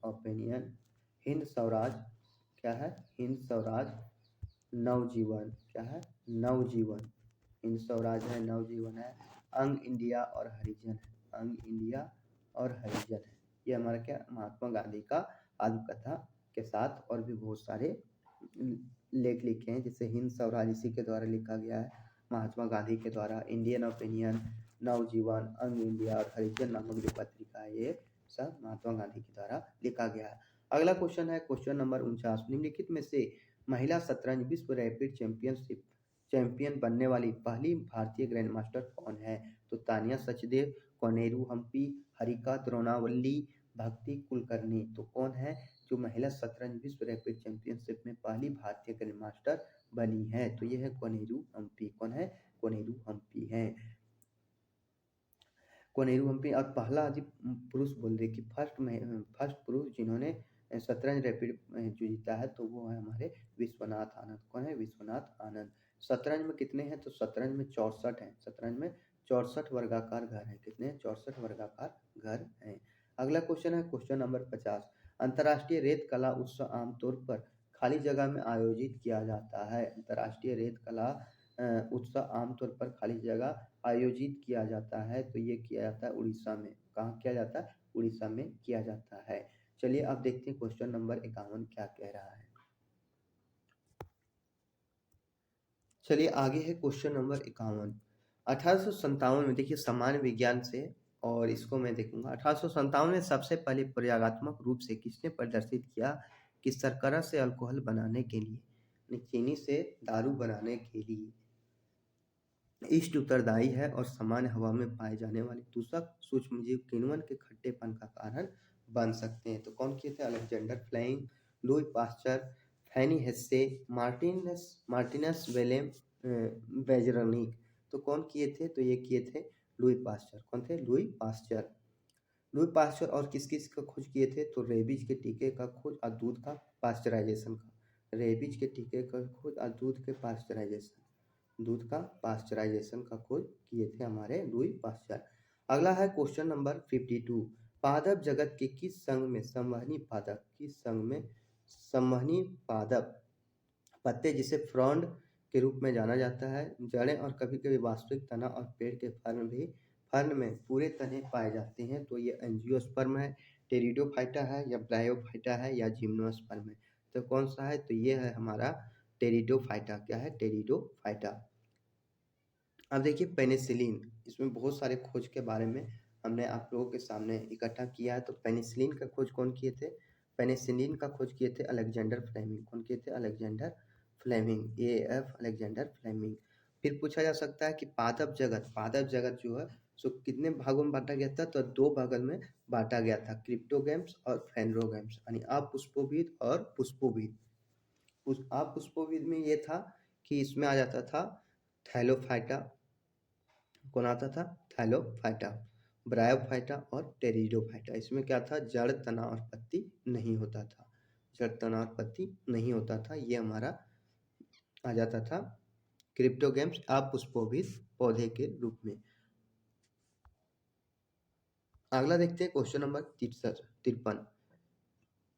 ओपिनियन, हिंद स्वराज, क्या है? हिंद स्वराज, नवजीवन, क्या है? नवजीवन, हिंद स्वराज है, नवजीवन है, अंग इंडिया और हरिजन है, ये हमारा क्या? महात्मा गांधी का आत्मकथा के साथ और भी बहुत सारे लेख लिखे हैं, जैसे हिंद स्वराज इसी के द्वारा लिखा गया है, महात्मा गांधी के द्वारा इंडियन ओपिनियन, नवजीवन, अंग इंडिया और हरिजन नामक जो पत्रिका है ये सब महात्मा गांधी के द्वारा लिखा गया है। अगला क्वेश्चन है क्वेश्चन नंबर 49। निम्नलिखित में से महिला शतरंज विश्व रैपिड चैंपियन बनने वाली पहली भारतीय ग्रैंड मास्टर कौन है? तो तानिया सचदेव, कोनेरू हम्पी, हरिका द्रोणावल्ली, भक्ति कुलकर्णी। तो कौन है जो महिला शतरंज विश्व रैपिड चैंपियनशिप में पहली भारतीय ग्रैंड मास्टर बनी है? तो ये है कोनेरू हम्पी। कौन है? कोनेरू हम्पी है। कोनेरू हम्पी। और पहला यदि पुरुष बोल दे कि फर्स्ट पुरुष जिन्होंने शतरंज रैपिड जो जीता है तो वो है हमारे विश्वनाथ आनंद। कौन है? विश्वनाथ आनंद। शतरंज में कितने हैं? तो शतरंज में 64 हैं। शतरंज में 64 वर्गाकार घर हैं। कितने? 64 वर्गाकार घर हैं। अगला क्वेश्चन है क्वेश्चन नंबर 50। अंतर्राष्ट्रीय रेत कला उत्सव आमतौर पर खाली जगह में आयोजित किया जाता है। अंतर्राष्ट्रीय रेत कला उत्सव आमतौर पर खाली जगह आयोजित किया जाता है, तो ये किया जाता है उड़ीसा में। कहाँ किया जाता है? उड़ीसा में किया जाता है। चलिए अब देखते हैं क्वेश्चन नंबर 51 क्या कह रहा है। चलिए आगे है क्वेश्चन नंबर 51। 1857 में, देखिए सामान्य विज्ञान से, और इसको मैं देखूंगा। 1857 में सबसे पहले प्रयोगात्मक रूप से किसने प्रदर्शित किया कि शर्करा से अल्कोहल बनाने के लिए, चीनी से दारू बनाने के लिए ईस्ट उत्तरदायी है और सामान्य हवा में पाए जाने वाले दूषक सूक्ष्मजीव किण्वन के खट्टेपन का कारण बन सकते हैं। तो कौन किए थे? अलेक्जेंडर फ्लेमिंग, लुई पास्चर, फैनी हेस्से, मार्टिनस वेलेम बेजरनिक। तो कौन किए थे? तो ये किए थे लुई पास्चर। कौन थे? Louis Pasteur. और किस किस का खोज किए थे? तो रेबीज के टीके का खोज और दूध का पास्चराइजेशन का। रेबीज के टीके का खोज और दूध का पास्चराइजेशन का खोज किए थे हमारे लुई पास्चर। अगला है क्वेश्चन नंबर 52। पादप जगत के किस संघ में संवहनी पादप पत्ते जिसे फ्रॉन्ड के रूप में जाना जाता है, जड़ें और कभी-कभी वास्तविक तना और पेड़ के फर्न में पूरे तने पाए जाते हैं। तो ये एंजियोस्पर्म है, टेरिडोफाइटा है या ब्रायोफाइटा है या जिम्नोस्पर्म है। तो कौन सा है? तो ये है हमारा टेरिडोफाइटा। क्या है? टेरिडोफाइटा। अब देखिए पेनिसिलिन, इसमें बहुत सारे खोज के बारे में हमने आप लोगों के सामने इकट्ठा किया है। तो पेनिसिलिन का खोज कौन किए थे? पेनिसिलिन का खोज किए थे अलेक्जेंडर फ्लेमिंग। कौन किए थे? Alexander Fleming, AF Alexander Fleming. फिर पूछा जा सकता है कि पादप जगत जो है सो कितने भागों में बांटा गया था? तो दो भागों में बांटा गया था, क्रिप्टोगैम्स और फेनरोगैम्स, यानी अपुष्पोभिद और पुष्पोभिद। उस अपुष्पोभिद में ये था कि इसमें आ जाता था थैलोफाइटा। कौन आता था? थैलोफाइटा, ब्रायोफाइटा और टेरिडोफाइटा। इसमें क्या था? जड़, तना और पत्ती नहीं होता था। जड़, तना और पत्ती नहीं होता था। ये हमारा आ जाता था क्रिप्टोगैम्स अपुष्पोभिद पौधे के रूप में। अगला देखते हैं क्वेश्चन नंबर 53।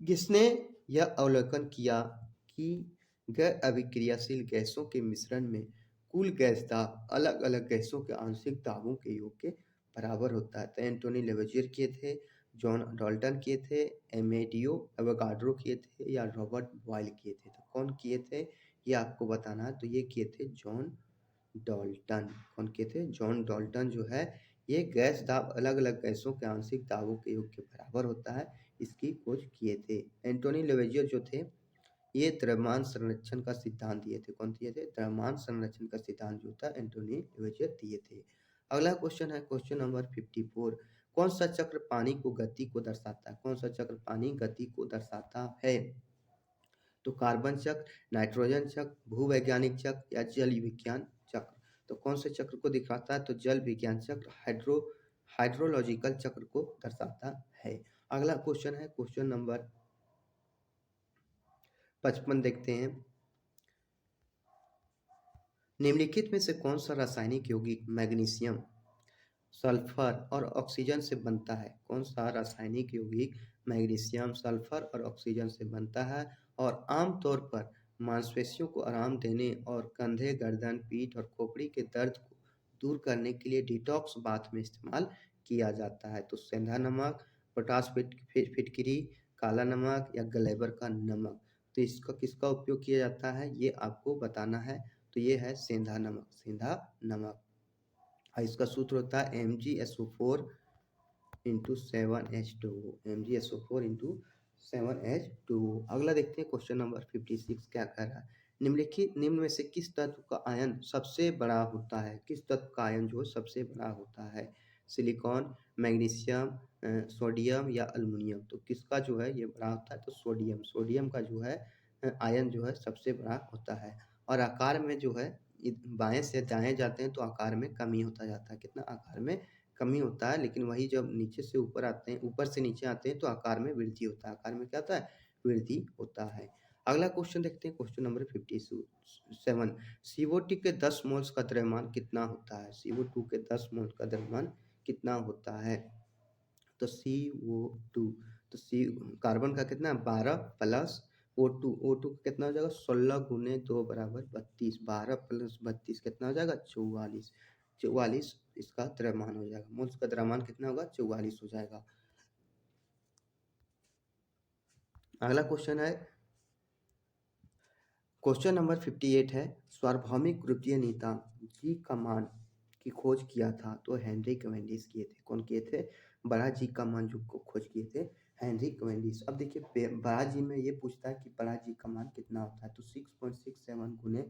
किसने यह अवलोकन किया कि गैर अभिक्रियाशील गैसों के मिश्रण में कुल गैस दाब अलग अलग गैसों के आंशिक दाबों के योग के बराबर होता है? तो एंटोनी लेवेजियर किए थे, जॉन डाल्टन किए थे, एमेडियो एवोगाड्रो किए थे या रॉबर्ट बॉयल किए थे? तो कौन किए थे ये आपको बताना है। तो ये किए थे जॉन डाल्टन। कौन किए थे? जॉन डाल्टन जो है ये गैस दाब अलग अलग गैसों के आंशिक दाबों के योग के बराबर होता है, इसकी खोज किए थे। एंटोनी लेवेजियर जो थे ये द्रव्यमान संरक्षण का सिद्धांत दिए थे। कौन दिए थे? द्रव्यमान संरक्षण का सिद्धांत जो था एंटोनी लेवेजियर दिए थे। अगला क्वेश्चन है क्वेश्चन नंबर 54। कौन सा चक्र पानी को गति को दर्शाता है? कौन सा चक्र पानी गति को दर्शाता है? तो कार्बन चक्र, नाइट्रोजन चक्र, भूवैज्ञानिक चक्र या जल विज्ञान चक्र? तो कौन से चक्र को दिखाता है? तो जल विज्ञान चक्र, हाइड्रोलॉजिकल चक्र को दर्शाता है। अगला क्वेश्चन है क्वेश्चन नंबर 55 देखते हैं। निम्नलिखित में से कौन सा रासायनिक यौगिक मैग्नीशियम, सल्फर और ऑक्सीजन से बनता है? कौन सा रासायनिक यौगिक मैग्नीशियम, सल्फर और ऑक्सीजन से बनता है और आमतौर पर मांसपेशियों को आराम देने और कंधे, गर्दन, पीठ और खोपड़ी के दर्द को दूर करने के लिए डिटॉक्स बाथ में इस्तेमाल किया जाता है? तो सेंधा नमक, पोटाश फिटकिरी, काला नमक या गलेबर का नमक? तो इसका किसका उपयोग किया जाता है ये आपको बताना है। तो ये है सेंधा नमक, सेंधा नमक। और इसका सूत्र होता है MgSO4 into 7H2O, MgSO4 into 7H2O। अगला देखते हैं क्वेश्चन नंबर 56 क्या कह रहा है। निम्न में से किस तत्व का आयन सबसे बड़ा होता है? किस तत्व का आयन जो सबसे बड़ा होता है? सिलिकॉन, मैग्नीशियम, सोडियम या अल्युमिनियम? तो किसका जो है ये बड़ा होता है? तो सोडियम का जो है आयन जो है सबसे बड़ा होता है। और आकार में जो है बाएं से दाएं जाते हैं तो आकार में कमी होता जाता है। कितना आकार में कमी होता है, लेकिन वही जब नीचे से ऊपर आते हैं, ऊपर से नीचे आते हैं तो आकार में वृद्धि होता है। आकार में क्या होता है? वृद्धि होता है। अगला क्वेश्चन देखते हैं क्वेश्चन नंबर 57। CO2 के 10 मोल्स का द्रव्यमान कितना होता है? CO2 के 10 मोल का द्रव्यमान कितना होता है? तो CO2, तो सी कार्बन का कितना? 12 प्लस O2 का कितना हो जाएगा? 16 गुने 2 बराबर 32। 12 प्लस 32 कितना हो जाएगा? 44। 44 इसका द्रव्यमान हो जाएगा। मोल्स का द्रव्यमान कितना होगा? 44 हो जाएगा। अगला क्वेश्चन है क्वेश्चन नंबर 58 है। सार्वभौमिक गुरुत्वीय नियतांक जी का मान की खोज किया था? तो हेनरी कैवेंडिश किए थे। कौन किए थे? बड़ा जी का मान जो खोज किए थे हेनरी कैवेंडिश। अब देखिए बड़ा जी में ये पूछता है कि बड़ा जी का मान कितना होता है? तो 6.67 गुने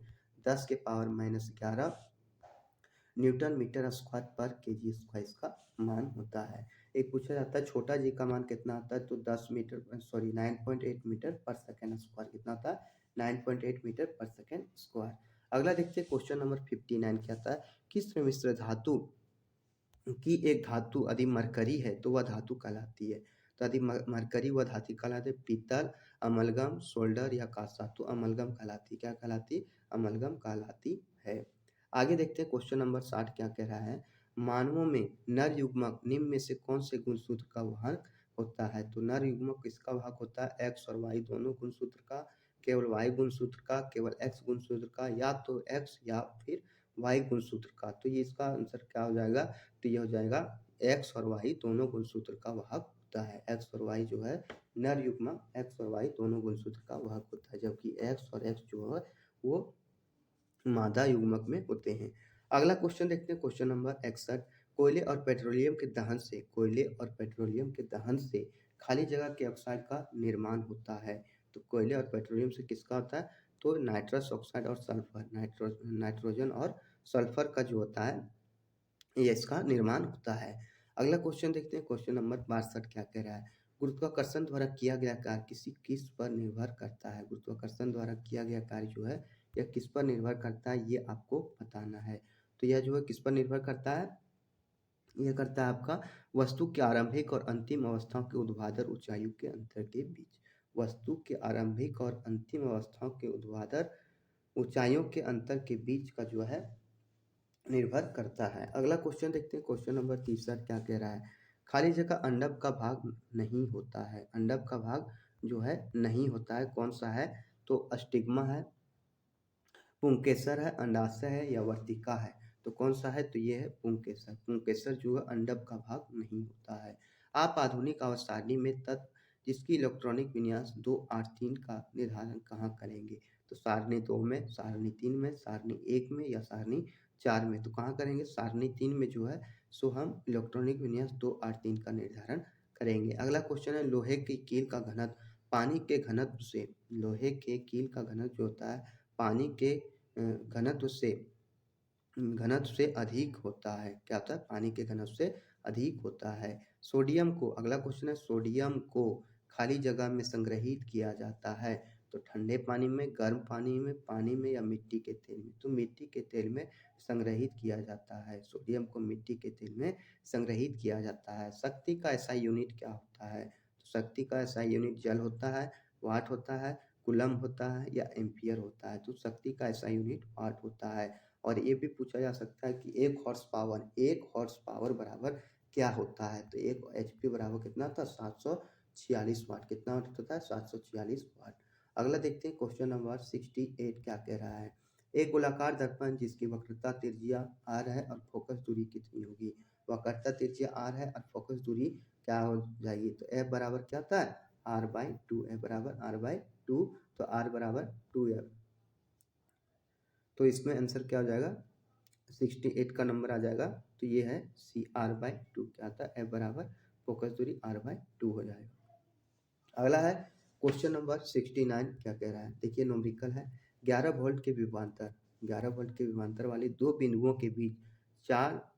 10 के पावर -11 न्यूटन मीटर स्क्वायर पर केजी स्क्वायर इसका मान होता है। एक पूछा जाता है छोटा जी का मान कितना आता है? तो 9.8 मीटर पर सेकेंड स्क्वायर। कितना होता है? 9.8 मीटर पर सेकेंड स्क्वायर। अगला देखते हैं क्वेश्चन नंबर 59 क्या आता है। किस मिश्र धातु की एक धातु यदि मरकरी है तो वह धातु कहलाती है? तो यदि मरकरी वह धातु कहलाती है पीतल, अमलगम, शोल्डर या कासा? तो अमलगम कहलाती क्या कहलाती? अमलगम कहलाती है। आगे देखते हैं क्वेश्चन नंबर 60 क्या कह रहा है। मानवों में नर युग्मक निम्न में से कौन से गुणसूत्र का वाहक होता है? तो नर युग्मक किसका वाहक होता है? एक्स और वाई दोनों गुणसूत्र का, केवल वाई गुणसूत्र का, केवल एक्स गुणसूत्र का, या तो एक्स या फिर वाई गुणसूत्र का? तो ये इसका आंसर क्या हो जाएगा? तो ये हो जाएगा एक्स और वाई दोनों गुणसूत्र का वाहक होता है। एक्स और वाई जो है नर युग्मक एक्स और वाई दोनों गुणसूत्र का वाहक होता है, जबकि एक्स और एक्स जो है वो मादा युग्मक में होते हैं। अगला क्वेश्चन देखते हैं क्वेश्चन नंबर 61। कोयले और पेट्रोलियम के दहन से, कोयले और पेट्रोलियम के दहन से खाली जगह के ऑक्साइड का निर्माण होता है। तो कोयले और पेट्रोलियम से किसका होता है? तो नाइट्रस ऑक्साइड और सल्फर, नाइट्रोजन और सल्फर का जो होता है ये इसका निर्माण होता है। अगला क्वेश्चन देखते हैं क्वेश्चन नंबर 62 क्या कह रहा है। गुरुत्वाकर्षण द्वारा किया गया कार्य किस पर निर्भर करता है? गुरुत्वाकर्षण द्वारा किया गया कार्य जो है यह किस पर निर्भर करता है, ये आपको बताना है। तो यह जो है किस पर निर्भर करता है? यह करता है आपका वस्तु के आरंभिक और अंतिम अवस्थाओं के ऊर्ध्वाधर ऊंचाइयों के अंतर के बीच। वस्तु के आरंभिक और अंतिम अवस्थाओं के ऊर्ध्वाधर ऊंचाइयों के अंतर के बीच का जो है निर्भर करता है। अगला क्वेश्चन देखते हैं क्वेश्चन नंबर 63 क्या कह रहा है। खाली जगह अंडक का भाग नहीं होता है। अंडक का भाग जो है नहीं होता है, कौन सा है? तो अस्टिग्मा है, पुंकेसर है, अंडाशय है या वर्तिका है? तो कौन सा है? तो ये है पुंकेसर। पुंकेसर जो है अंडक का भाग नहीं होता है। आप आधुनिक आवर्त सारणी में तत्व जिसकी इलेक्ट्रॉनिक विन्यास 2 8 3 का निर्धारण कहाँ करेंगे? तो सारणी 2 में, सारणी 3 में, सारणी 1 में या सारणी 4 में? तो कहाँ करेंगे? सारणी 3 में जो है सो हम इलेक्ट्रॉनिक विन्यास 2 8 3 का निर्धारण करेंगे। अगला क्वेश्चन है लोहे की कील का घनत्व पानी के घनत्व से, लोहे के कील का घनत्व जो होता है पानी के घनत्व से अधिक होता है। क्या होता है? पानी के घनत्व से अधिक होता है। सोडियम को, अगला क्वेश्चन है सोडियम को खाली जगह में संग्रहित किया जाता है। तो ठंडे पानी में, गर्म पानी में या मिट्टी के तेल में? तो मिट्टी के तेल में संग्रहित किया जाता है। सोडियम को मिट्टी के तेल में संग्रहित किया जाता है। शक्ति का ऐसा यूनिट क्या होता है? तो शक्ति का ऐसा यूनिट जल होता है, वाट होता है, कूलम होता है या एम्पियर होता है? तो शक्ति का ऐसा यूनिट वाट होता है। और ये भी पूछा जा सकता है कि एक हॉर्स पावर बराबर क्या होता है? तो एक एचपी बराबर कितना था? 746 वाट। कितना वाट होता है? 746 वाट। अगला देखते हैं क्वेश्चन नंबर 68 क्या कह रहा है। एक गोलाकार दर्पण जिसकी वक्रता त्रिज्या r है और फोकस दूरी कितनी होगी? वक्रता त्रिज्या r है और फोकस दूरी क्या हो जाएगी? तो f बराबर क्या होता है? r/2। f बराबर r/2। तो r बराबर 2f। तो इसमें आंसर क्या हो जाएगा? 68 का नंबर आ जाएगा। तो ये है CR/2। क्या आता है? F बराबर फोकस दूरी R/2 हो जाएगा। अगला है क्वेश्चन नंबर 69 क्या कह रहा है। देखिए न्यूमेरिकल है। 11 वोल्ट के विभवांतर, 11 वोल्ट के विभवांतर वाले दो बिंदुओं के बीच चार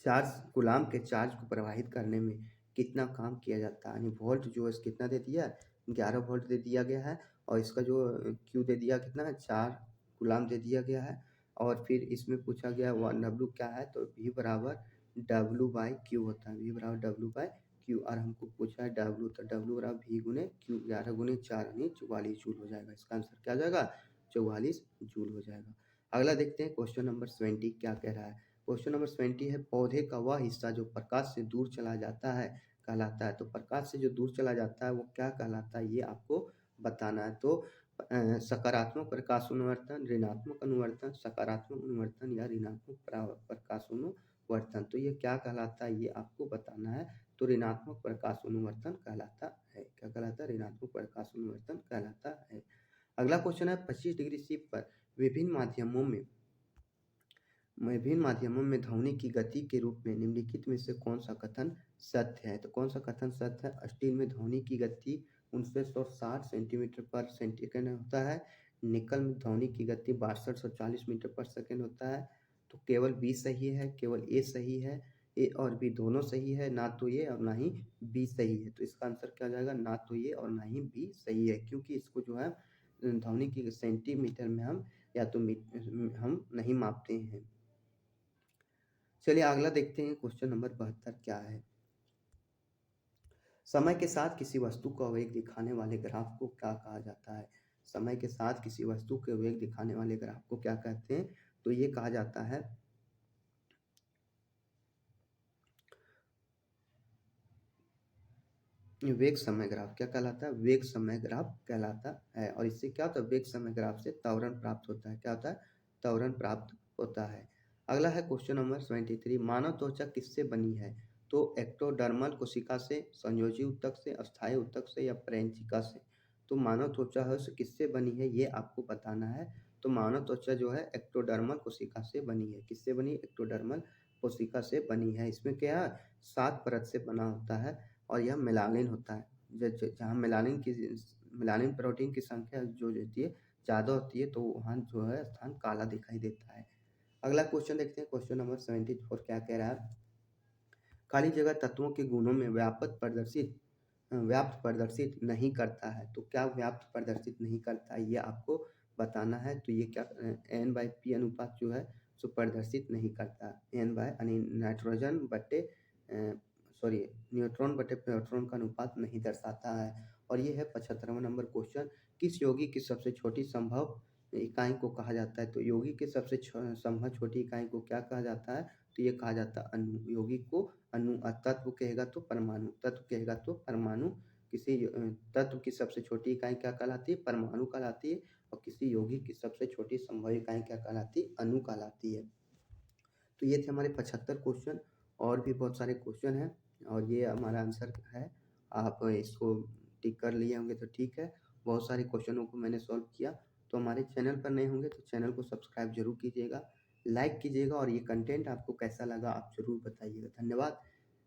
चार्ज कूलाम के चार्ज को प्रवाहित करने में कितना काम किया जाता है? यानी वोल्ट जो है कितना दे दिया? 11 वोल्ट दे दिया गया है और इसका जो क्यू दे दिया कितना है? 4 कूलाम दे दिया गया है। और फिर इसमें पूछा गया वन डब्ल्यू क्या है? तो V बराबर W/Q होता है। V बराबर W/Q और हमको पूछा है डब्ल्यू, तो डब्ल्यू बराबर V गुने Q, 11 गुने 4 यानी 44 जूल हो जाएगा। इसका आंसर क्या हो जाएगा? 44 जूल हो जाएगा। अगला देखते हैं क्वेश्चन नंबर 70 क्या कह रहा है। क्वेश्चन नंबर 70 है पौधे का वह हिस्सा जो प्रकाश से दूर चला जाता है कहलाता है। तो प्रकाश से जो दूर चला जाता है वो क्या कहलाता है, ये आपको बताना है। तो सकारात्मक प्रकाश अनुवर्तन, ऋणात्मक अनुवर्तन, सकारात्मक अनुवर्तन या ऋणात्मक प्रकाश अनुवर्तन। तो ये क्या कहलाता है, ये आपको बताना है। तो ऋणात्मक प्रकाश अनुवर्तन कहलाता है। क्या कहलाता है? ऋणात्मक प्रकाश अनुवर्तन कहलाता है। अगला क्वेश्चन है 25 डिग्री शिफ्ट पर विभिन्न माध्यमों में ध्वनि की गति के रूप में निम्नलिखित में से कौन सा कथन सत्य है? तो कौन सा कथन सत्य है? स्टील में ध्वनि की गति 1960 सेंटीमीटर पर सेकेंड होता है। निकल में ध्वनि की गति 6240 मीटर पर सेकेंड होता है। तो केवल बी सही है, केवल ए सही है। ए और बी दोनों सही है, ना तो ये और ना ही बी सही है। तो इसका आंसर क्या हो जाएगा? ना तो ये और ना ही बी सही है, क्योंकि इसको जो है ध्वनि की सेंटीमीटर में हम या तो हम नहीं मापते हैं। चलिए अगला देखते हैं क्वेश्चन नंबर 72 क्या है। समय के साथ किसी वस्तु का वेग दिखाने वाले ग्राफ को क्या कहा जाता है? समय के साथ किसी वस्तु के वेग दिखाने वाले ग्राफ को क्या कहते हैं? तो ये कहा जाता है वेग समय ग्राफ। क्या कहलाता है? वेग समय ग्राफ कहलाता है। और इससे क्या होता है? वेग समय ग्राफ से त्वरण प्राप्त होता है। क्या होता है? त्वरण प्राप्त होता है। अगला है क्वेश्चन नंबर 73, मानव त्वचा किससे बनी है? तो एक्टोडर्मल कोशिका से, संयोजी ऊतक से, अस्थायी ऊतक से या प्रैंचिका से? तो मानव त्वचा है उसे किससे बनी है ये आपको बताना है। तो मानव त्वचा जो है एक्टोडर्मल कोशिका से बनी है। किससे बनी? एक्टोडर्मल कोशिका से बनी है। इसमें क्या है? 7 परत से बना होता है और यह मेलानिन होता है। जहाँ मेलानिन प्रोटीन की संख्या जो होती है ज़्यादा होती है, तो वहाँ जो है स्थान काला दिखाई देता है। अगला क्वेश्चन देखते हैं, क्वेश्चन नंबर 74 क्या कह रहा है? खाली जगह तत्वों के गुणों में व्याप्त प्रदर्शित नहीं करता है। तो क्या व्याप्त प्रदर्शित नहीं करता है ये आपको बताना है। तो ये क्या N/P अनुपात जो है सो प्रदर्शित नहीं करता। नाइट्रोजन बटे सॉरी न्यूट्रॉन बटे प्रोटॉन का अनुपात नहीं दर्शाता है। और ये है 75वां नंबर क्वेश्चन, किस यौगिक की सबसे छोटी संभव इकाई को कहा जाता है? तो यौगिक की सबसे संभव छोटी इकाई को क्या कहा जाता है? तो ये कहा जाता है अणु। यौगिक को अणु, तत्व कहेगा तो परमाणु, तत्व कहेगा तो परमाणु। किसी तत्व की सबसे छोटी इकाई क्या कहलाती है? परमाणु कहलाती है। और किसी यौगिक की सबसे छोटी संभव इकाई क्या कहलाती है? अणु कहलाती है। तो ये थे हमारे 75 क्वेश्चन। और भी बहुत सारे क्वेश्चन हैं और ये हमारा आंसर है। आप इसको टिक कर लिए होंगे तो ठीक है। बहुत सारे क्वेश्चनों को मैंने सॉल्व किया। तो हमारे चैनल पर नए होंगे तो चैनल को सब्सक्राइब जरूर कीजिएगा, लाइक कीजिएगा और ये कंटेंट आपको कैसा लगा आप ज़रूर बताइएगा। धन्यवाद।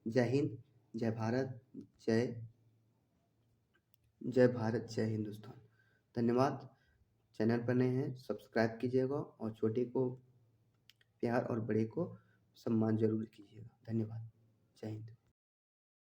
जय हिंद, जय भारत, जय जय भारत, जय हिंदुस्तान। धन्यवाद। चैनल पर नए हैं सब्सक्राइब कीजिएगा और छोटे को प्यार और बड़े को सम्मान जरूर कीजिएगा। धन्यवाद। जय हिंद।